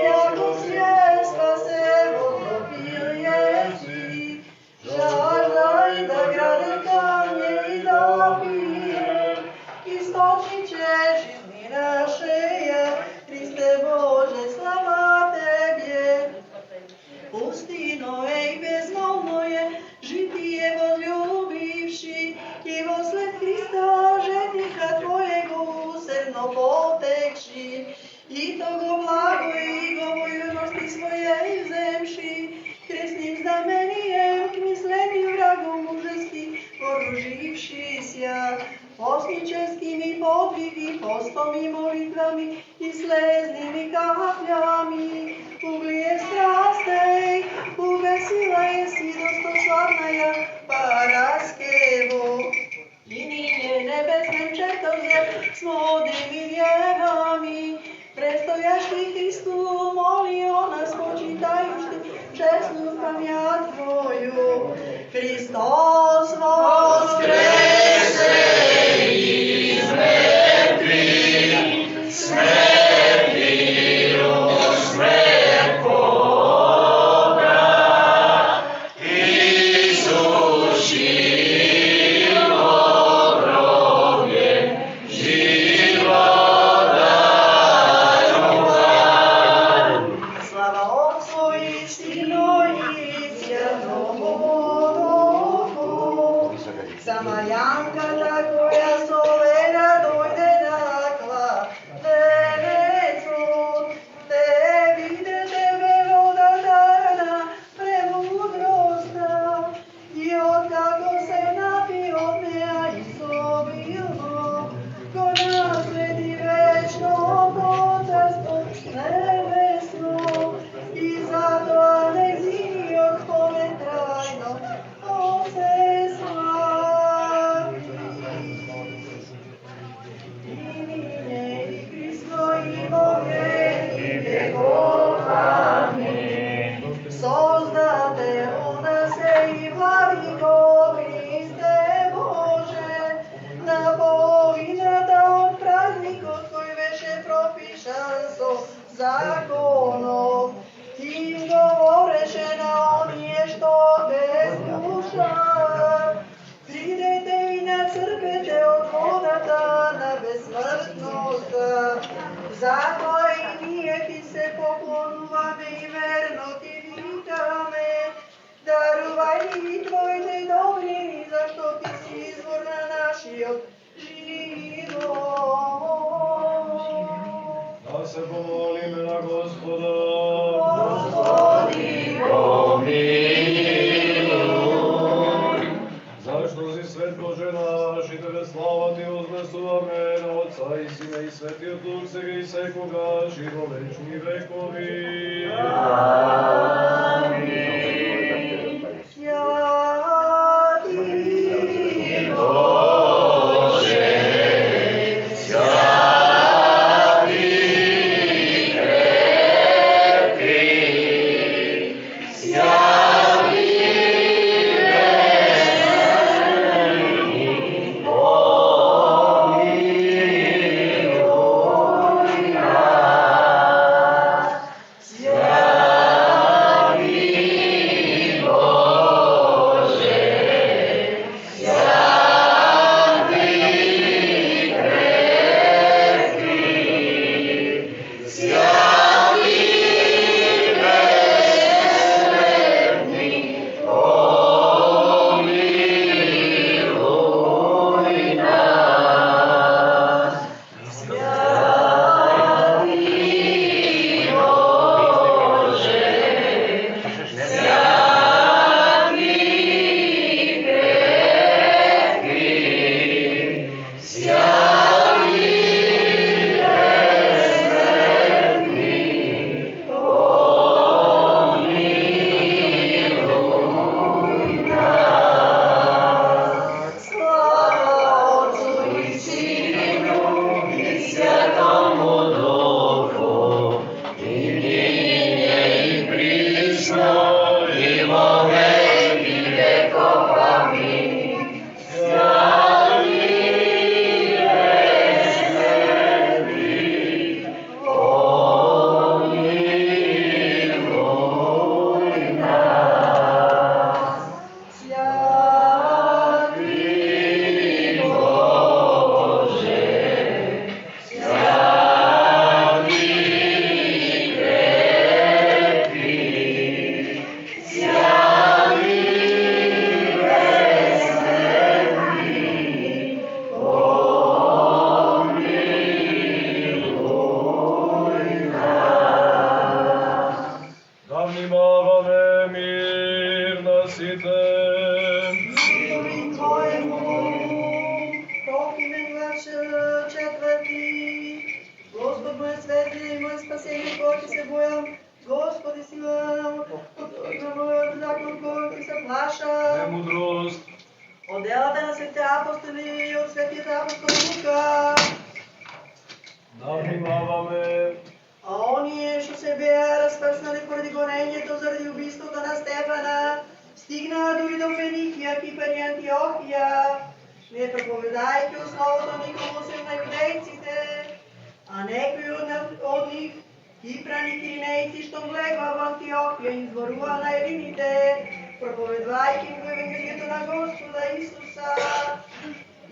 Jako svjesna se вечно потекши, и то го благо и го во юности своје вземши, кресним знамением к мислению врагом мужески, вооружившися, постническими подвиги, постом и молитвами и слезными каплями, углие страстей, увесила еси достославная Параскево. И ние небесным чертовзе с молодыми девами, предстоящий Христу, моли о нас, почитающий честную память Твою. Христос воскресе из мертвых, смерть миру, смерть Бога, Иисус живо гробе, живо даровал. Слава Отцу и Сыну и Святому Духу. Самарянка такоя совера дойде дакла, Девецу, те виде тебе вода дана, премудроста, и откако се напи от нея изобилно, ко наследи вечно то царство небесно, и затоа незиниот помен трајно, о се слави. И нине и Христо и Боге и веков. Амин. Создател нас и владико Христе Боже, на половината од празникот кој беше пропишан со законов, и говореше на оние што те слушаат. Придете и нацрпете од водата на безсмртноста. Затоа и ние ти се поклонуваме и верно ти викаме. Дарувај ни твоите добрини, зашто ти си извор на нашиот живот. Да се помолиме на Господа. Господи, помилуј. Зашто си свет Боже наш и Тебе слава Ти вознесуваме на Отца и Сина и Светиот Дух, сега и секогаш и во вечни векови. Амин. Святи Боже, святи крепки, святи вечни, помилуй нас. Святи моје светлие и моје спасение, кога ќе се бојам. Господи, си на мојот закон, кога ќе се плашам. Премудрост. Од делата на светите апостоли и од светиот апостол Лука. Да внимаваме. А оние што се беа распрснали поради гонењето заради убиството на Стефана, стигнаа дури до Феникија, Кипар и Антиохија, не проповедајќи основото никому освен на јудејците, а некои од нив, Кипрани и Киринејци, што влегоа во Антиохија, изборуваа на елините, проповедајќи им Евангелието на Господа Исуса.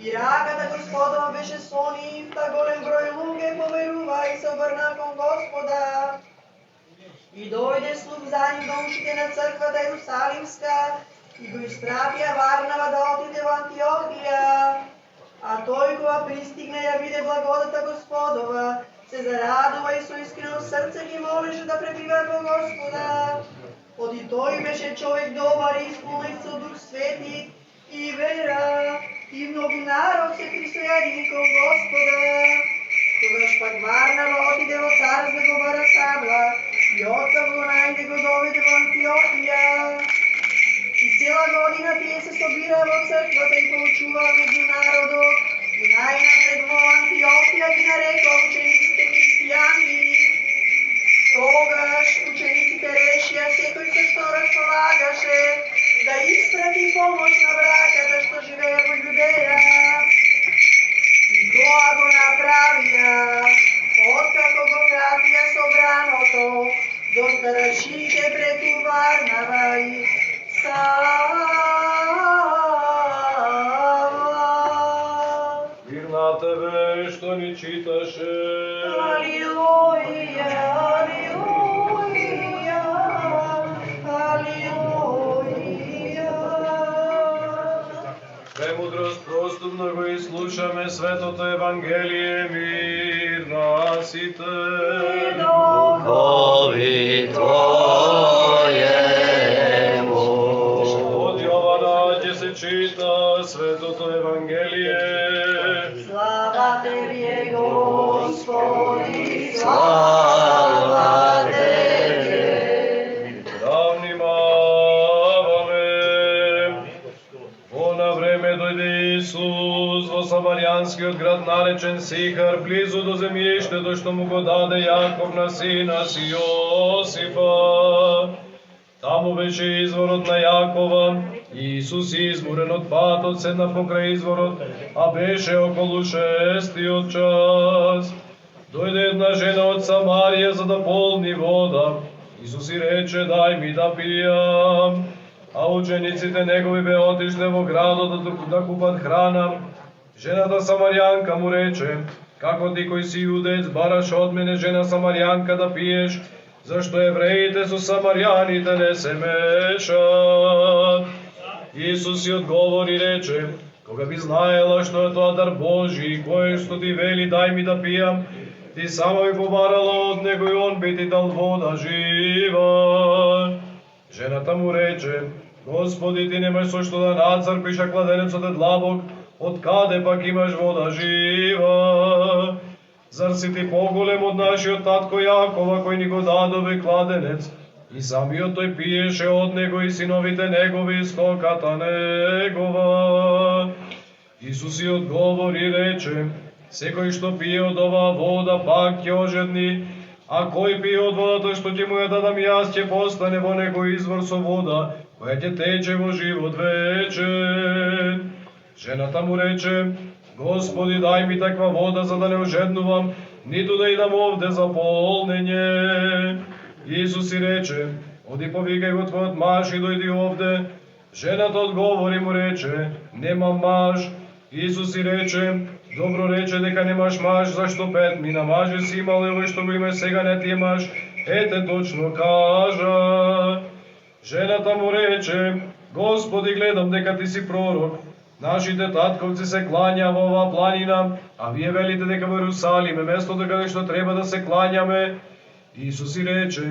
И раката Господова беше со нив, та голем број луѓе поверува и се обрна кон Господа. И дојде слух за нив до ушите на црквата Ерусалимска и го испратија Варнава да отиде во Антиохија. А тој кога пристигна ја виде благодата Господова, се зарадува и со искрено срце ги молеше да пребива во Господа. Оди тој беше човек добар и исполнет со Дух Свети и вера, и многу народ се присоедини кон Господа. Тогаш пак Варнава отиде во Тарс да го бара Савла, и оттам го најде го доведе во Антиохија. И цела година тие се собираа во црквата и поучуваа меѓу народот, и најнапред во Антиохија ги нарекоа учениците христијани. Тогаш учениците решија секој со што располагаше да испрати помош на браката што живее во Јудеја. И тоа го направија, откако го пратија собраното до старшините преку Варнава и Савла. Мир на тебе што ни читаше. Алилуја, алилуја, алилуја. Премудрост проступно го изслушаме светото Евангелие, мир на сите. Духови Твоему. Од Јована ќе се чита светото Евангелие. Слава Тебе, Господи, Слава Тебе. Да внимаваме. Во време дојде Исус во самаријанскиот град наречен Сихар, близу до земјиштето што му го даде Јаков на сина си Јосифа. Таму беше изворот на Јакова. Исус изморен од патот седна покрај изворот, а беше околу 6-тиот час. Дојде една жена од Самарија за да полни вода. Исус и рече, дај ми да пијам. А учениците негови бе отишле во градот да купат храна. Жената Самаријанка му рече, како ти кој си јудеец бараш од мене жена Самаријанка да пиеш, зашто евреите со самарјаните не се мешат. Исус и одговори и рече, кога би знаела што е тоа дар Божи и кој што ти вели дај ми да пијам, ти само би побарала од него и он би ти дал вода жива. Жената му рече, Господи, ти немаш со што да нацрпиш, а кладенецот е длабок, од каде пак имаш вода жива? Зар си ти поголем од нашиот татко Јакова, кој ни го дадове кладенец, и самиот тој пиеше од него и синовите негови стоката негова? Исус и одговори и рече, секој што пие од оваа вода пак ќе ожедни, а кој пие од водата што ќе му ја дадам јас, ќе постане во него извор со вода, која ќе тече во живот вечен. Жената му рече, Господи, дај ми таква вода за да не ожеднувам, ниту да идам овде за полнење. Исус и рече, оди повикај го твојот маж и дојди овде. Жената одговори му рече, немам маж. Исус и рече, добро рече дека немаш маж, зашто 5 мина мажи си имал, и овој што го имаш сега не ти е маж, ете точно кажа. Жената му рече, Господи, гледам дека ти си пророк. Нашите татковци се клањаа во оваа планина, а вие велите дека во Ерусалим е местото каде што треба да се клањаме. Исус и рече,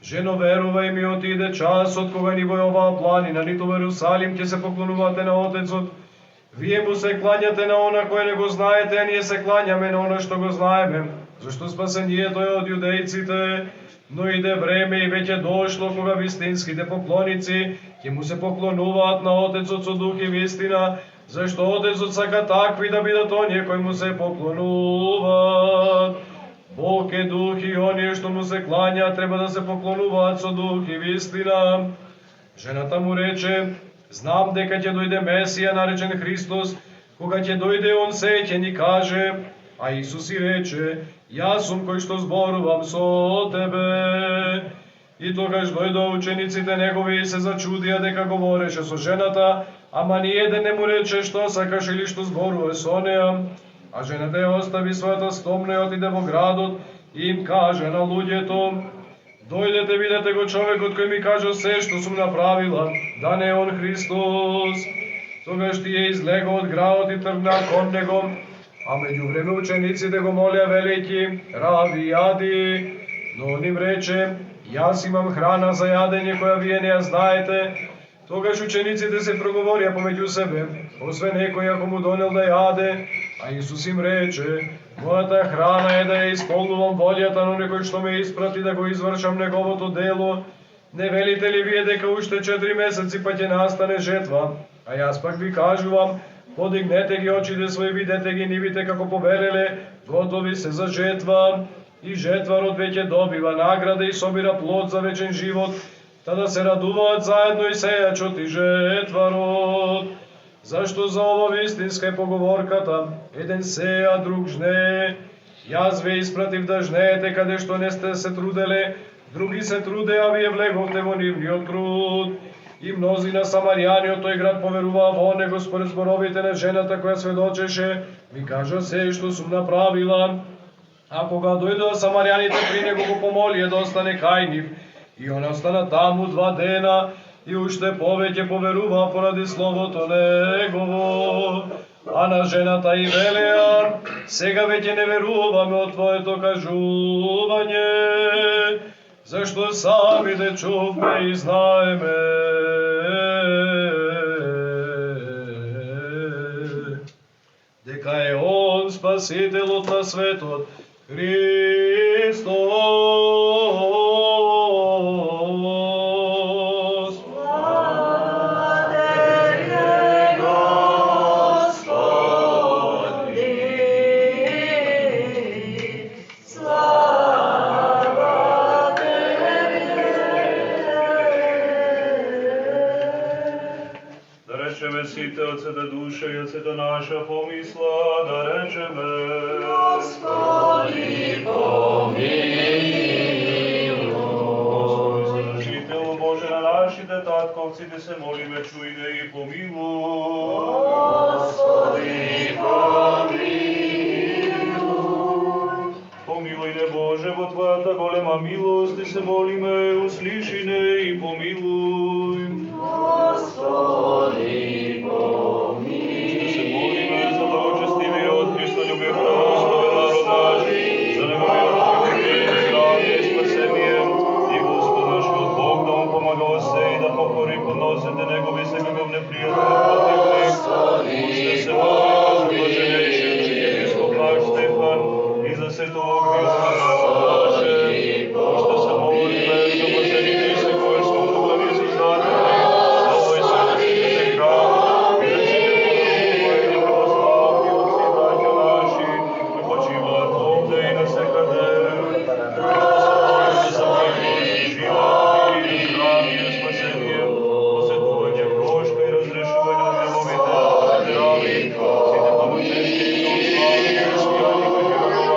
жено, верувај ми, отиде часот кога ни во оваа планина, ниту во Ерусалим ќе се поклонувате на Отецот. Вие му се клањате на она кое не го знаете, а ние се клањаме на она што го знаеме, зашто спасението е од јудејците, но иде време и веќе дошло кога вистинските поклоници ќе му се поклонуваат на Отецот со дух и вистина, зашто Отецот сака такви да бидат оние кои му се поклонуваат. Бог е дух и оние што му се клањаат треба да се поклонуваат со дух и вистина. Жената му рече: знам дека ќе дојде Месија, наречен Христос, кога ќе дојде он се ќе ни каже. А Исус и рече: јас сум кој што зборувам со тебе. И тогаш дојдоа учениците негови и се зачудија дека говореше со жената, ама ни еден не му рече што сакаш или што зборува со неа. А жената ја остави својата стомна и отиде во градот и им каже на луѓето: дојдете, видете го човекот кој ми кажа се што сум направила, да не е он Христос. Тогаш тие излега од градот и тргнаа кон него, а меѓувреме учениците го молеа велејќи: Рави, јади. Но он им рече: јас имам храна за јадење која вие не ја знаете. Тогаш учениците се проговорија помеѓу себе, освен некој ако му донел да јаде. А Исус им рече: мојата храна е да ја исполнувам волјата на некој што ме испрати да го извршам неговото дело. Не велите ли вие дека уште 4 месеци па ќе настане жетва? А јас пак ви кажувам: подигнете ги очите своји, видете ги нивите како побелеле, готови се за жетва. И жетварот веќе добива награда и собира плод за вечен живот, та да се радуваат заедно и сејачот и жетварот. Зашто за ова вистинска е поговорката: еден сеја, друг жне. Јас ве испратив да жнеете каде што не сте се труделе, други се труде, а вие влеговте во нивниот труд. И мнози на Самаријани од тој град поверуваа во него според зборовите на жената која сведочеше: ми кажа се што сум направила. А кога дојдоа самаријаните при него, го помолија да остане кај нив. И он остана таму 2 дена, и уште повеќе поверуваа поради словото негово. А на жената и велеа: сега веќе не веруваме од твоето кажување, зашто сами да чувме и знаеме дека е он Спасителот на светот, Христос. Славе Господи, слава Тебе. Да речеме сите од сета душа и од сета наша помисла, да речеме: Господи, помилуј. Господи, Содржител Боже на нашите татковци, да се молиме, чуј да и помилуј. Господи, помилуј. Помилуј не Боже, во Твојата голема милост, и се молиме, услиши не и помилуј. Господи, помилуј. Да се молиме за благочестивиот Христолюбив православен народ наш, за неговиот покорение, здравие и спасение, и Господ нашиот Бог да му помага се и да покори подносите негови секаков непријатни противни. Уште се молиме за блаженејши архиепископ наш Стефан и за сето огнивство наше. Уште се молиме за блажените и секој смо дуговни создатели, за овој светот храм, и за сите покојни православни отци и браќа наши, кои почиваат овде и насекаде. Уште се молиме за милост, живот и здравие, спасение, посетување прошка и разрешување од неговите здрави, сите благочестие и слави и христијани кои живеат во оваа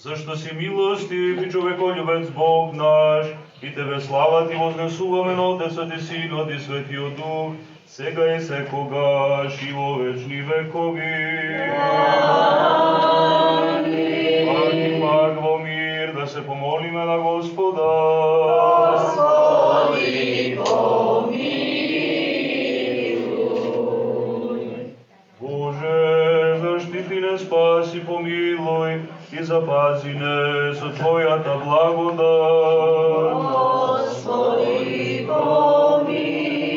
зашто си милостив и човеколюбец Бог наш, и Тебе слава Ти вознесуваме на Отецот и Синот и Светиот Дух, сега и секогаш и во вечни векови. Пак и пак во мир да се помолиме на Господа. Господи, помилуј. заштити не, спаси, помилуј и запази не со Твојата благодат. Господи, помилуј.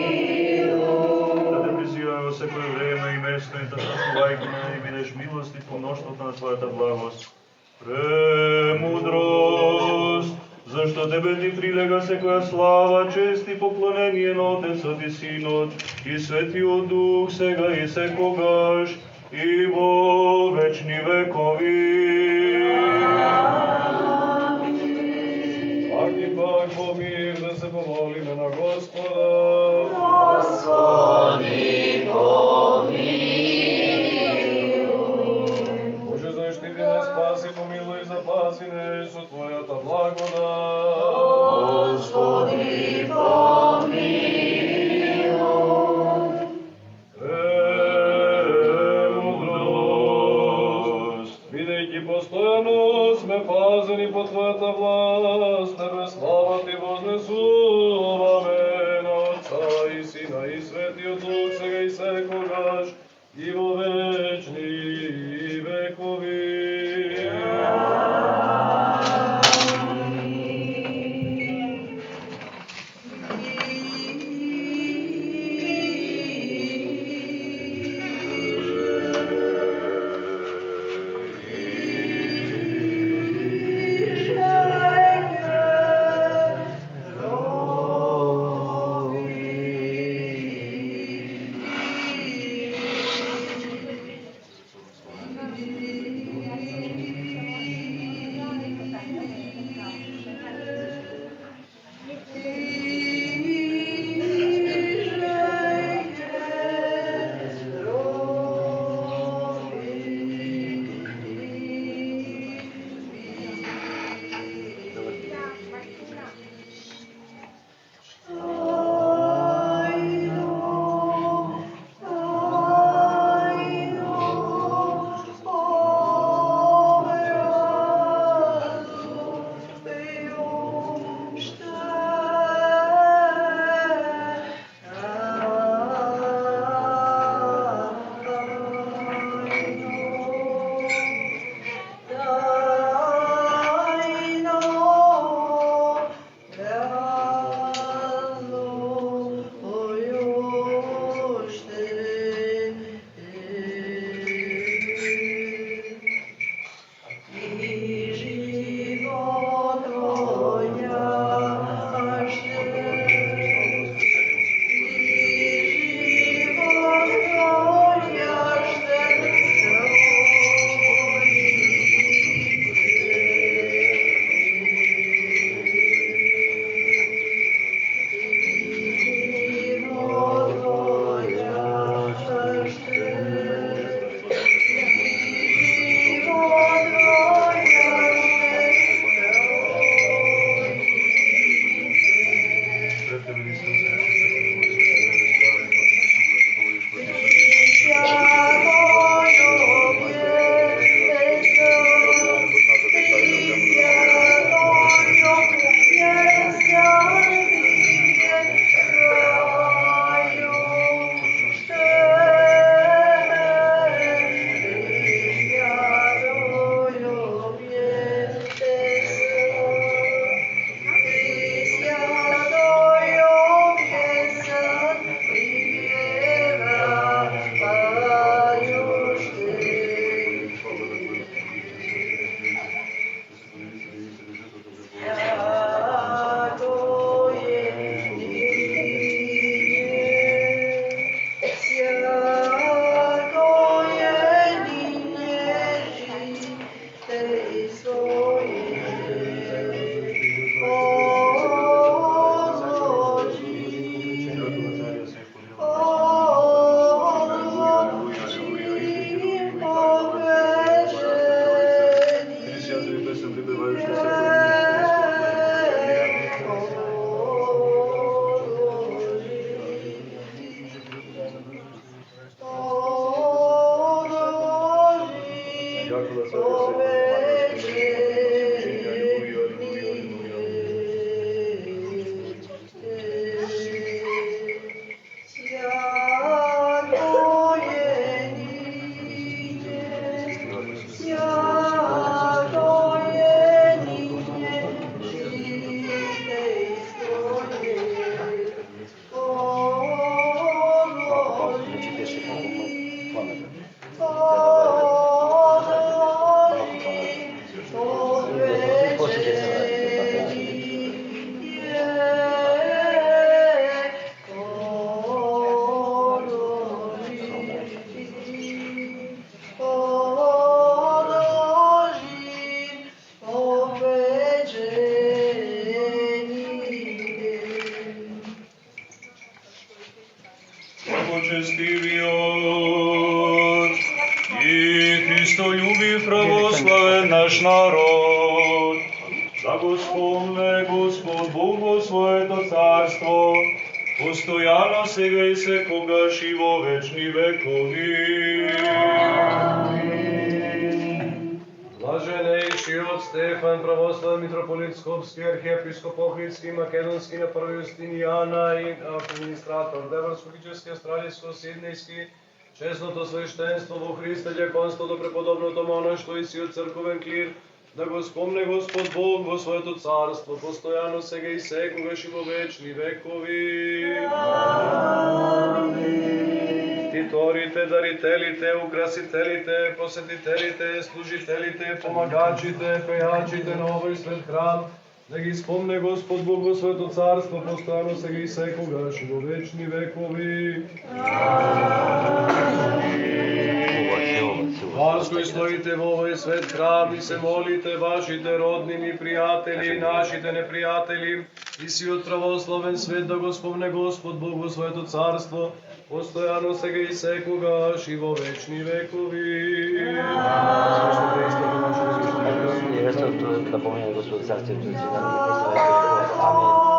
Да те призиваме во секое време и место и да сакувајќи на и бидеш милости по мноштвото на Твојата благост. Премудрост, зашто Тебе Ти прилега секоја слава, чест и поклонение на Отецот и Синот и Светиот Дух, сега и секогаш и во вечни векови. Пак и пак во мир да се помолиме на Господа. Господи, помилуј. Боже, заштити не, спаси, помилуј и запази не со Твојата благодат. Господи, помилуј. Премудрост, бидејќи постојано сме пазени по Твојата власт, Тебе слава Ти вознесуваме на Отца и Сина и Светиот Дух, сега и секогаш и во вечни векови. благочестивиот и Христољубив православен наш народ. Да го спомне Господ Бог во своето царство, постојано сега и секогаш и во вечни векови. Блаженейшиот Стефан, православен митрополит Скопски, архиепископ Охридски, Македонски на први Јустинијана и администратор Деварско-Гичевски, Австралијско-Сиднејски, честното свештенство во Христа, дјаконството, преподобното монаштво и сиот црковен клир, да го спомне Господ Бог во своето царство, постојано сега и секогаш и во вечни векови. Титорите, дарителите, украсителите, посетителите, служителите, помагачите, пејачите на овој свет храм, да ги спомне Господ Бог во своето царство, постојано сега и секогаш и во вечни векови. Вас кои стоите во овој свет храм и се молите, вашите роднини, пријатели, нашите непријатели, и сиот православен свет, да го спомне Господ Бог во своето царство, постојано сега и секогаш и во вечни векови. Да помине Господ царството си, да ни прославите. Амин.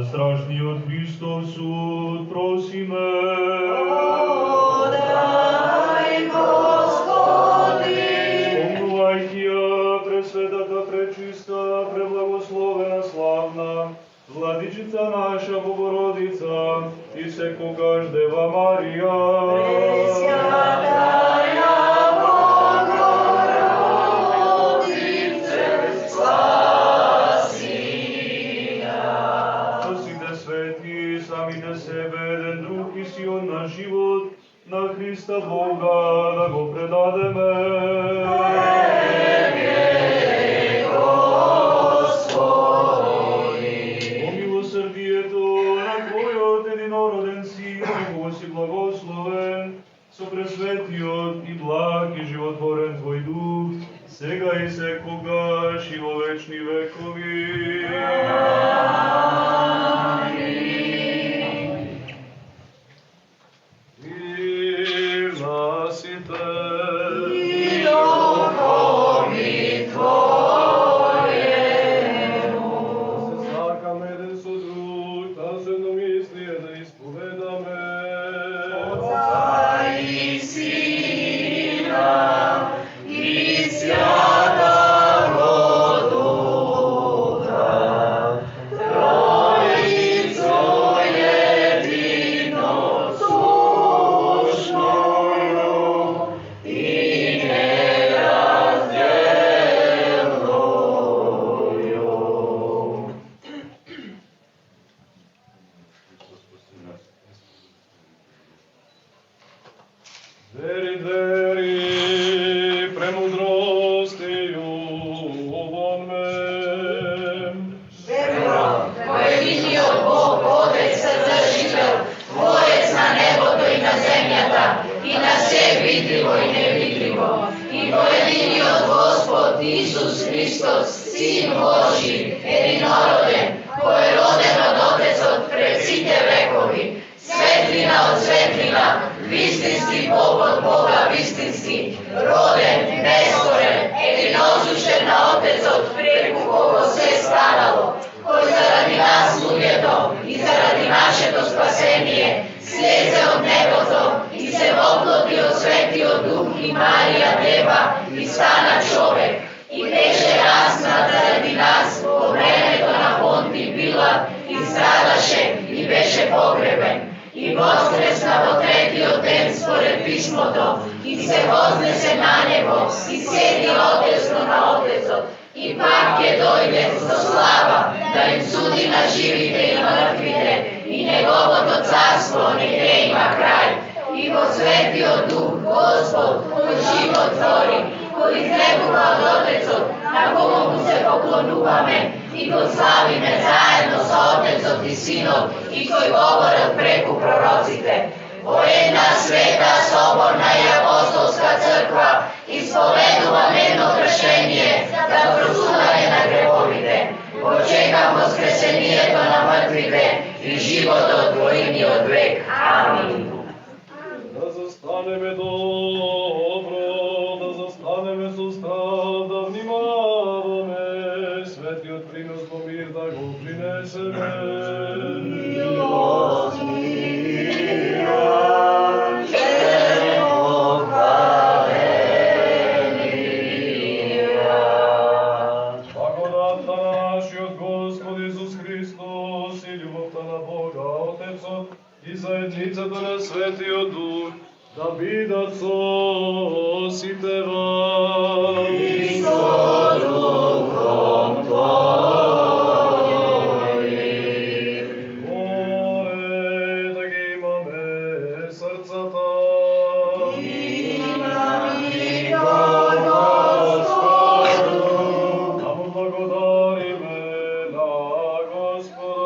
страшниот Христов суд, просиме. Владичица наша Богородица, и секогаш Дева Марија. Пресвятая Богородице, спаси нас. Спасите свети, самите себе, еден друг и сион на живот, на Христа Бога да го предадеме. Со пресветиот и благ и животворен Твој Дух, сега и секогаш и во вечни векови. Мир на сите. И духови Твоему. Да се сакаме еден со друг, да се едномислие да исповедаме. И Сина, и Святого Духа, Троицу единосущную и неразделную. Двери, премудростию вон ме. Верувам, во единиот Бог, Отец Созидател, Творец на небото и на земјата, и на се видливо и невидливо, и во единиот Господ Исус Христос, Син Божи, единороден, кој е роден од Отецот пред сите векови, светлина од светлина, вистински Бог од Бога вистински, роден, нестворен, единосущен на Отецот, преку кого се станало, кој заради нас луѓето и заради нашето спасение слезе од небото и се воплоти од Светиот Дух и Марија Дева и стана човек и беше распнат заради нас во времето на Понти Пилат и страдаше и беше погребен. И воскресна во третиот ден според писмото, и се вознесе на небо, и седи одесно на Отецот, и пак ќе дојде со слава, да им суди на живите и на мртвите, и неговото царство не има крај. И во Светиот Дух, Господ, кој живот твори, кој излегува од Отецот, на кого му се поклонуваме, и го славиме заедно со Отецот и Синот, и кој говорат преку пророците. Во една света, соборна и апостолска црква, исповедувам едно кршение за просување на гревовите. Очекам воскресението на мртвите и животот во идниот век. Амин. Да застанеме добро, да застанеме со страв, да внимаваме, светиот принос во мир да го принесеме. Благодатта на нашиот Господ Исус Христос и љубовта на Бога Отецот и заедницата на Светиот Дух да бидат со сите вас. И со духом твоим. Море да ги имаме срцата. Имаме Господу. Да му благодариме на Господа.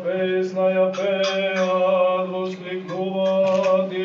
Песна ја пеат, воскликнуваат и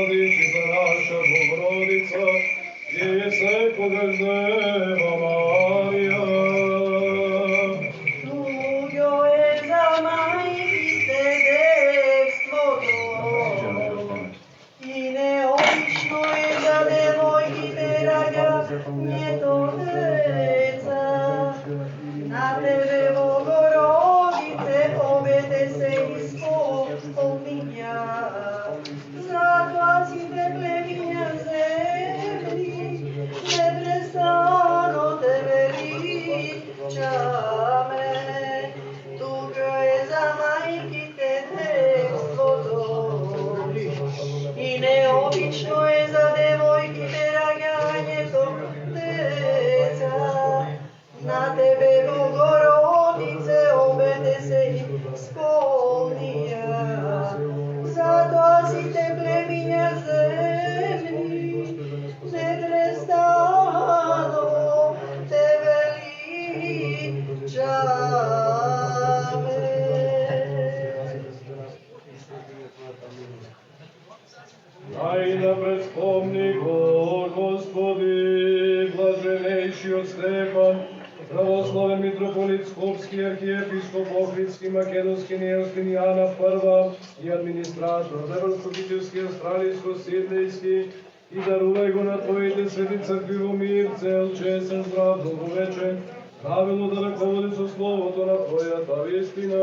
Владичица наша Богородица, и секогаш Дева Марија. Tuyo es amaite devството, и необично е за девојките раѓањето деца. На тебе, Богородице, обете се исполнија. Затоа сите племиња земји непрестанно те величаме. Тука е за мајките девството, и необично е за девојките раѓањето деца. На тебе, Богородице, обете се исполнија. Затоа сите племиња земји непрестанно те величаме. Најнапред спомни го, Господи, блаженејшиот Стефан, православен митрополит Скопски, архиепископ Охридски, Македонски, Нејостинијана I и администратор, Европскопически, Австралиско-Сиднејски, и дарувај го на Твоите свети цркви во мир, цел, чесен, здрав, долговечен, правилно да раководи со словото на Твојата вистина.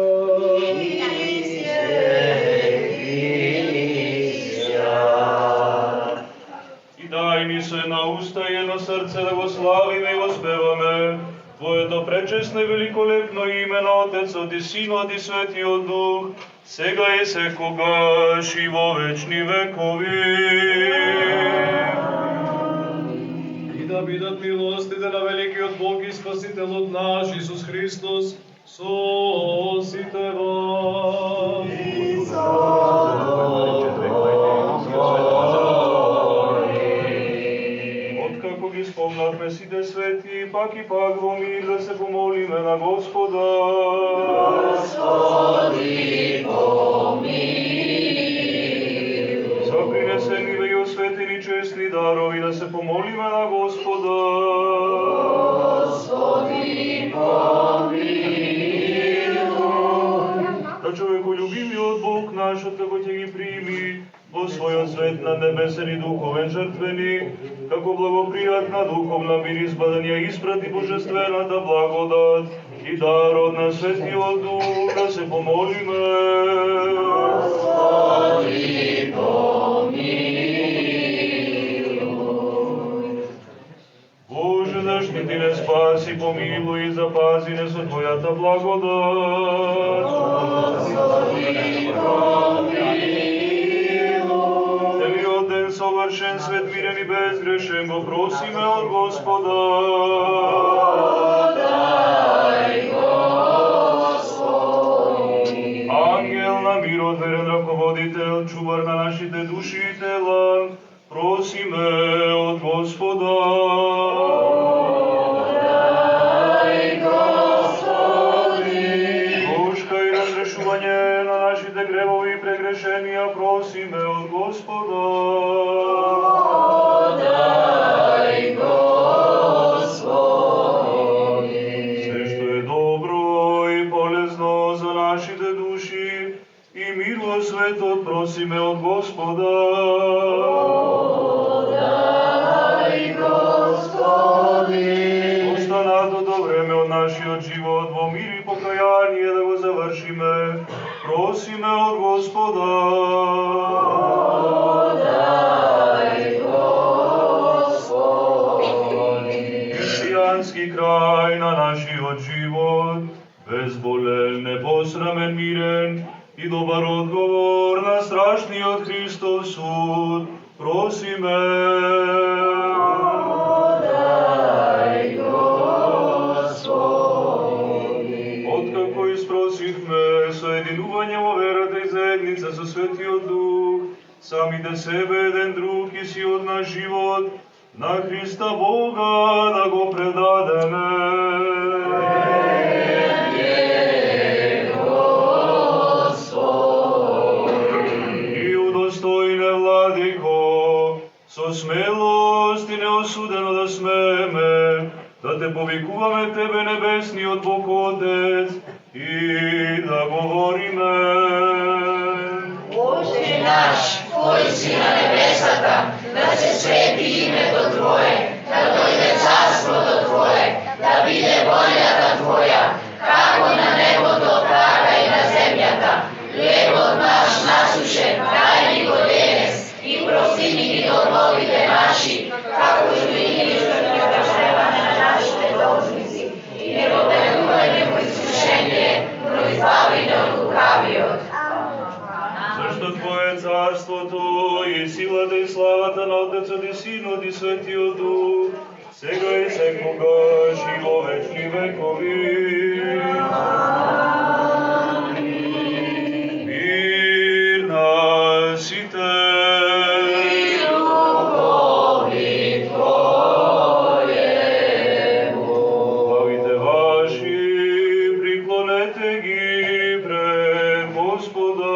И дај ни се на уста и на срце да го славиме и го спеваме Твоето пречесно и великолепно име на Отецот и Синот и Светиот Дух, сега и секогаш и во вечни векови. И да бидат милостите на великиот Бог и Спасителот наш Исус Христос со сите вас. Откако ги спомнавме сите свети, пак и пак во мир да се помолиме на Господа. Господи, За принесени и осветени честни дарови да се помолиме на Господа. Господи, Да човеколюбивиот Бог наш, како ќе ги прими во својот свет на небесен и духовен жртвеник, како благопријатна духовна миризма да ни ја испрати божествената благодат и дарот на Светиот Дух, да се помолиме. Господи, Боже, заштити не, спаси, помилуј и запази не со Твојата благодат. Целиот ден совршен, свет мирен и безгрешен го просиме од Господа. Ангел на мирот, верен раководител, чувар на нашите души и тела, просиме од Господа. Прошка и разрешување на нашите гревови и прегрешенија, просиме од Господа. Се што е добро и полезно за нашите души и мир во светот, просиме од Господа. Останатото време од нашиот живот во мир и покаяние да го завршиме, просиме од Господа. Христијански крај на нашиот живот, безболен, непосрамен, мирен и добар одговор на страшниот Христов суд, просиме. Откако испросивме соединување во верата и заедница со Светиот Дух, самите себе еден друг и сиот наш живот, на Христа Бога да го предадеме. И удостојне, Владико, со смелост и неосудено да смееме, да те повикуваме Тебе, небесниот Бог Отец, и да говориме. Отче наш, кој си на небесата, да се свети името Твое, да дојде царството Твое, да биде волјата Твоја, како на небото, така и на земјата. Хлебот наш насуше, дај ни го денес, и прости ни долговите наши, како и ние што ги прощаваме на нашите должници, и не го ведувај ни во искушение, но избави ни од лукавиот. Зашто Твое царството и силата и славата на Отецот и Синот и Светиот Дух, сега и секогаш и во вечни векови. Мир на сите. Главите ваши приклонете ги пред Господа.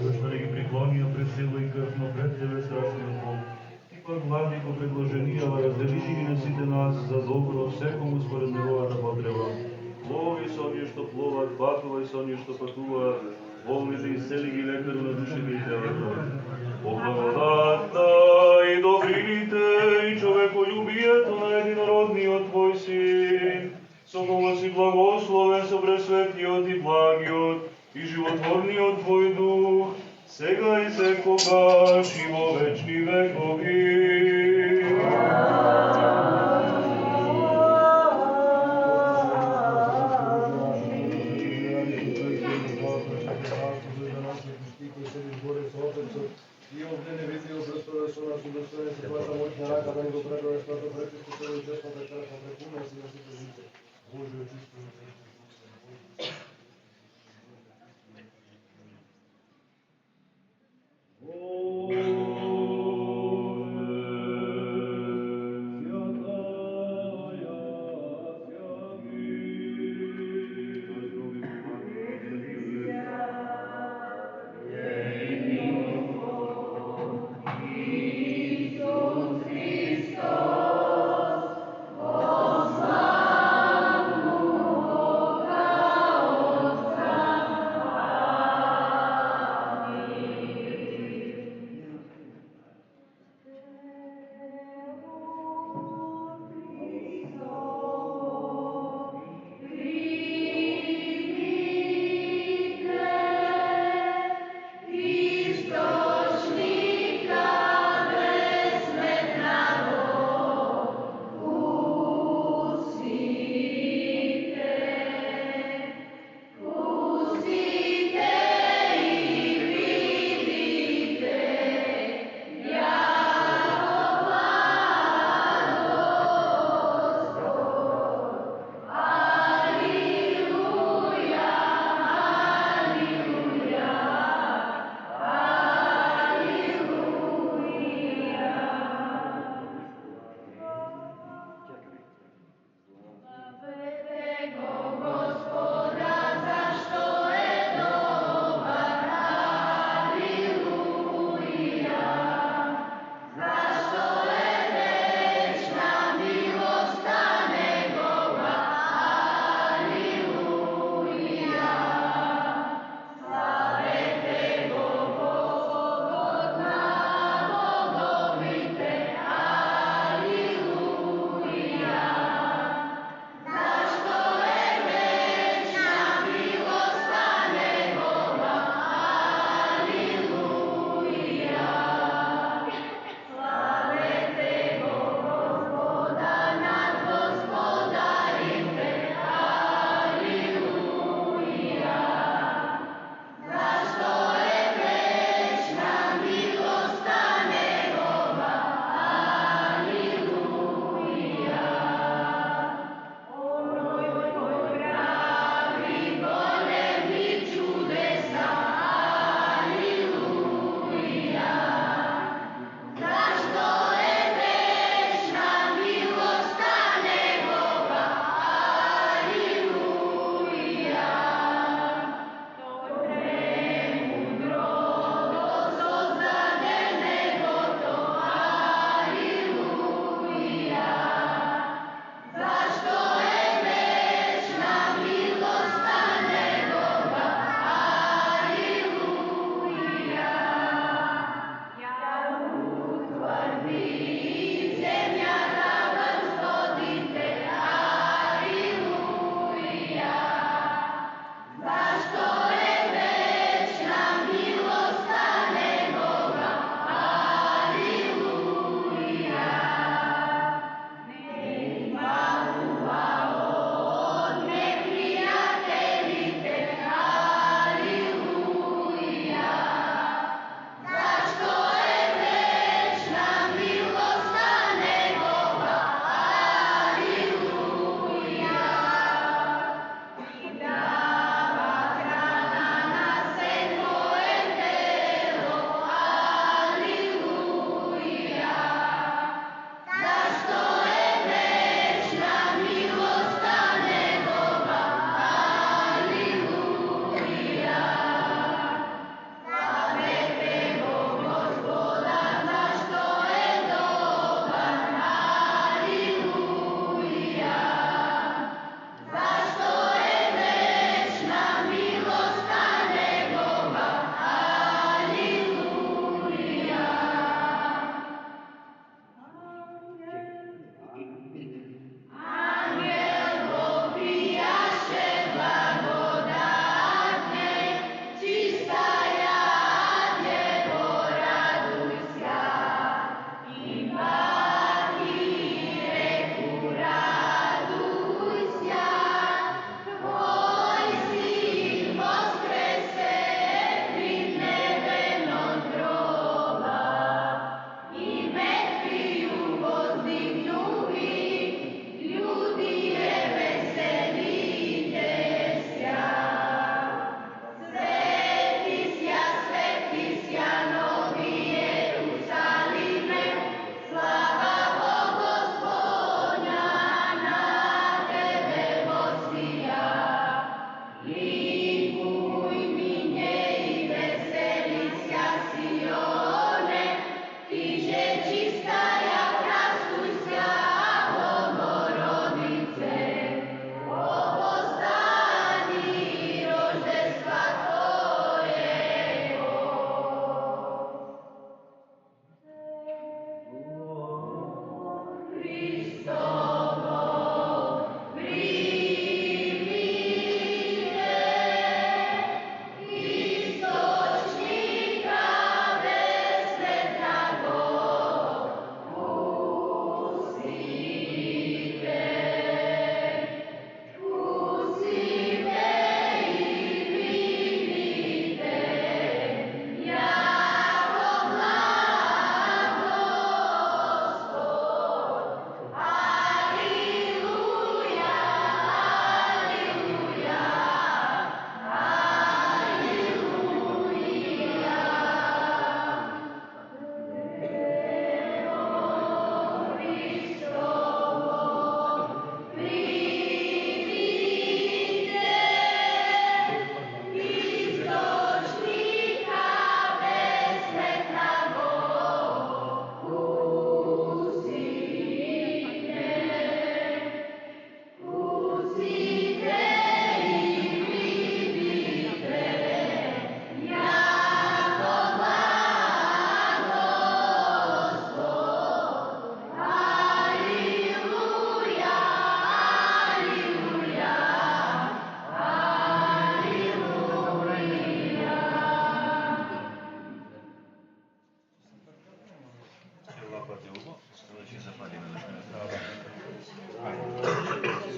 Зашто не ги преклонија пред тело и крв, но пред Тебе страшниот Бог. И пак владико предложенијава, разделиши ги на сите нас за добро, секому според неговата потреба. Плови со оние што пловат, патувај со оние што патуваат, болните исцели ги лекару на душите и телото. По благодатта и добрините и човеколюбието на единородниот Твој Син, со кого си благословен со пресветиот и благиот, и животворниот Твој Дух, сега и секогаш и во вечни векови. И огнене видео престора со нас удостоен се Твојата моќна рака да ни го предадеш Твоето пречисто тело и честната црква преку нас и на сите жите. Божјо чисто. Господи,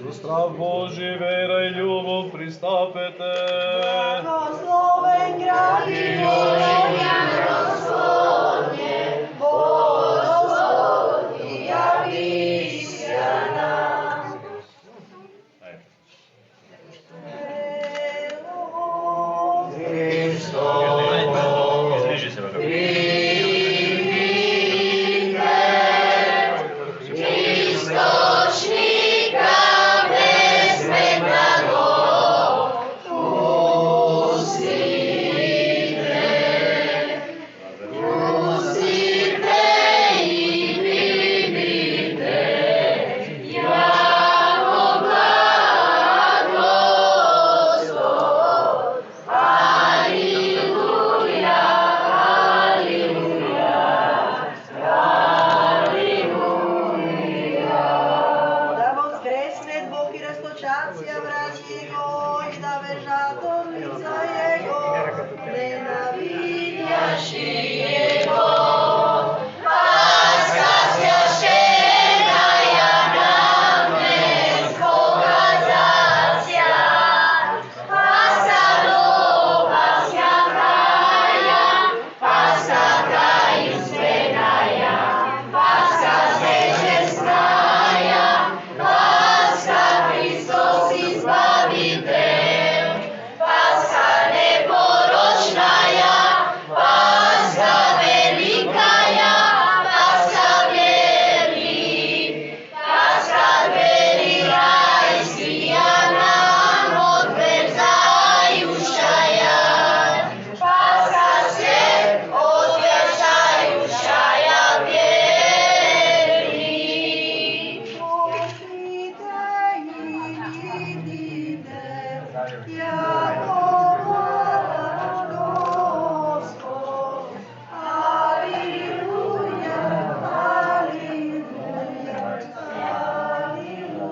Со страх Божи, вера и љубов пристапете. Благословен град и Божия Господне, Господи, явися нам. Излижи се, бе. Источника безсмертного, пустите и примите, яко благ Господ. Алилуја, алилуја, алилуја. Да воскреснет Бог и расточација врат Его и да бежат од лица Его, ненавидящи Его. Пасха священная нам нескоказация, Пасха нова святая, Пасха таинственная, Пасха вечестная, Пасха Христос Избавитель, Пасха непорочная, Пасха великая, Пасха верных, Пасха двери райские нам отверзающая, Пасха свет освещающая верных. Пустите и видите, яко благ Господ. Алилуја, алилуја, алилуја.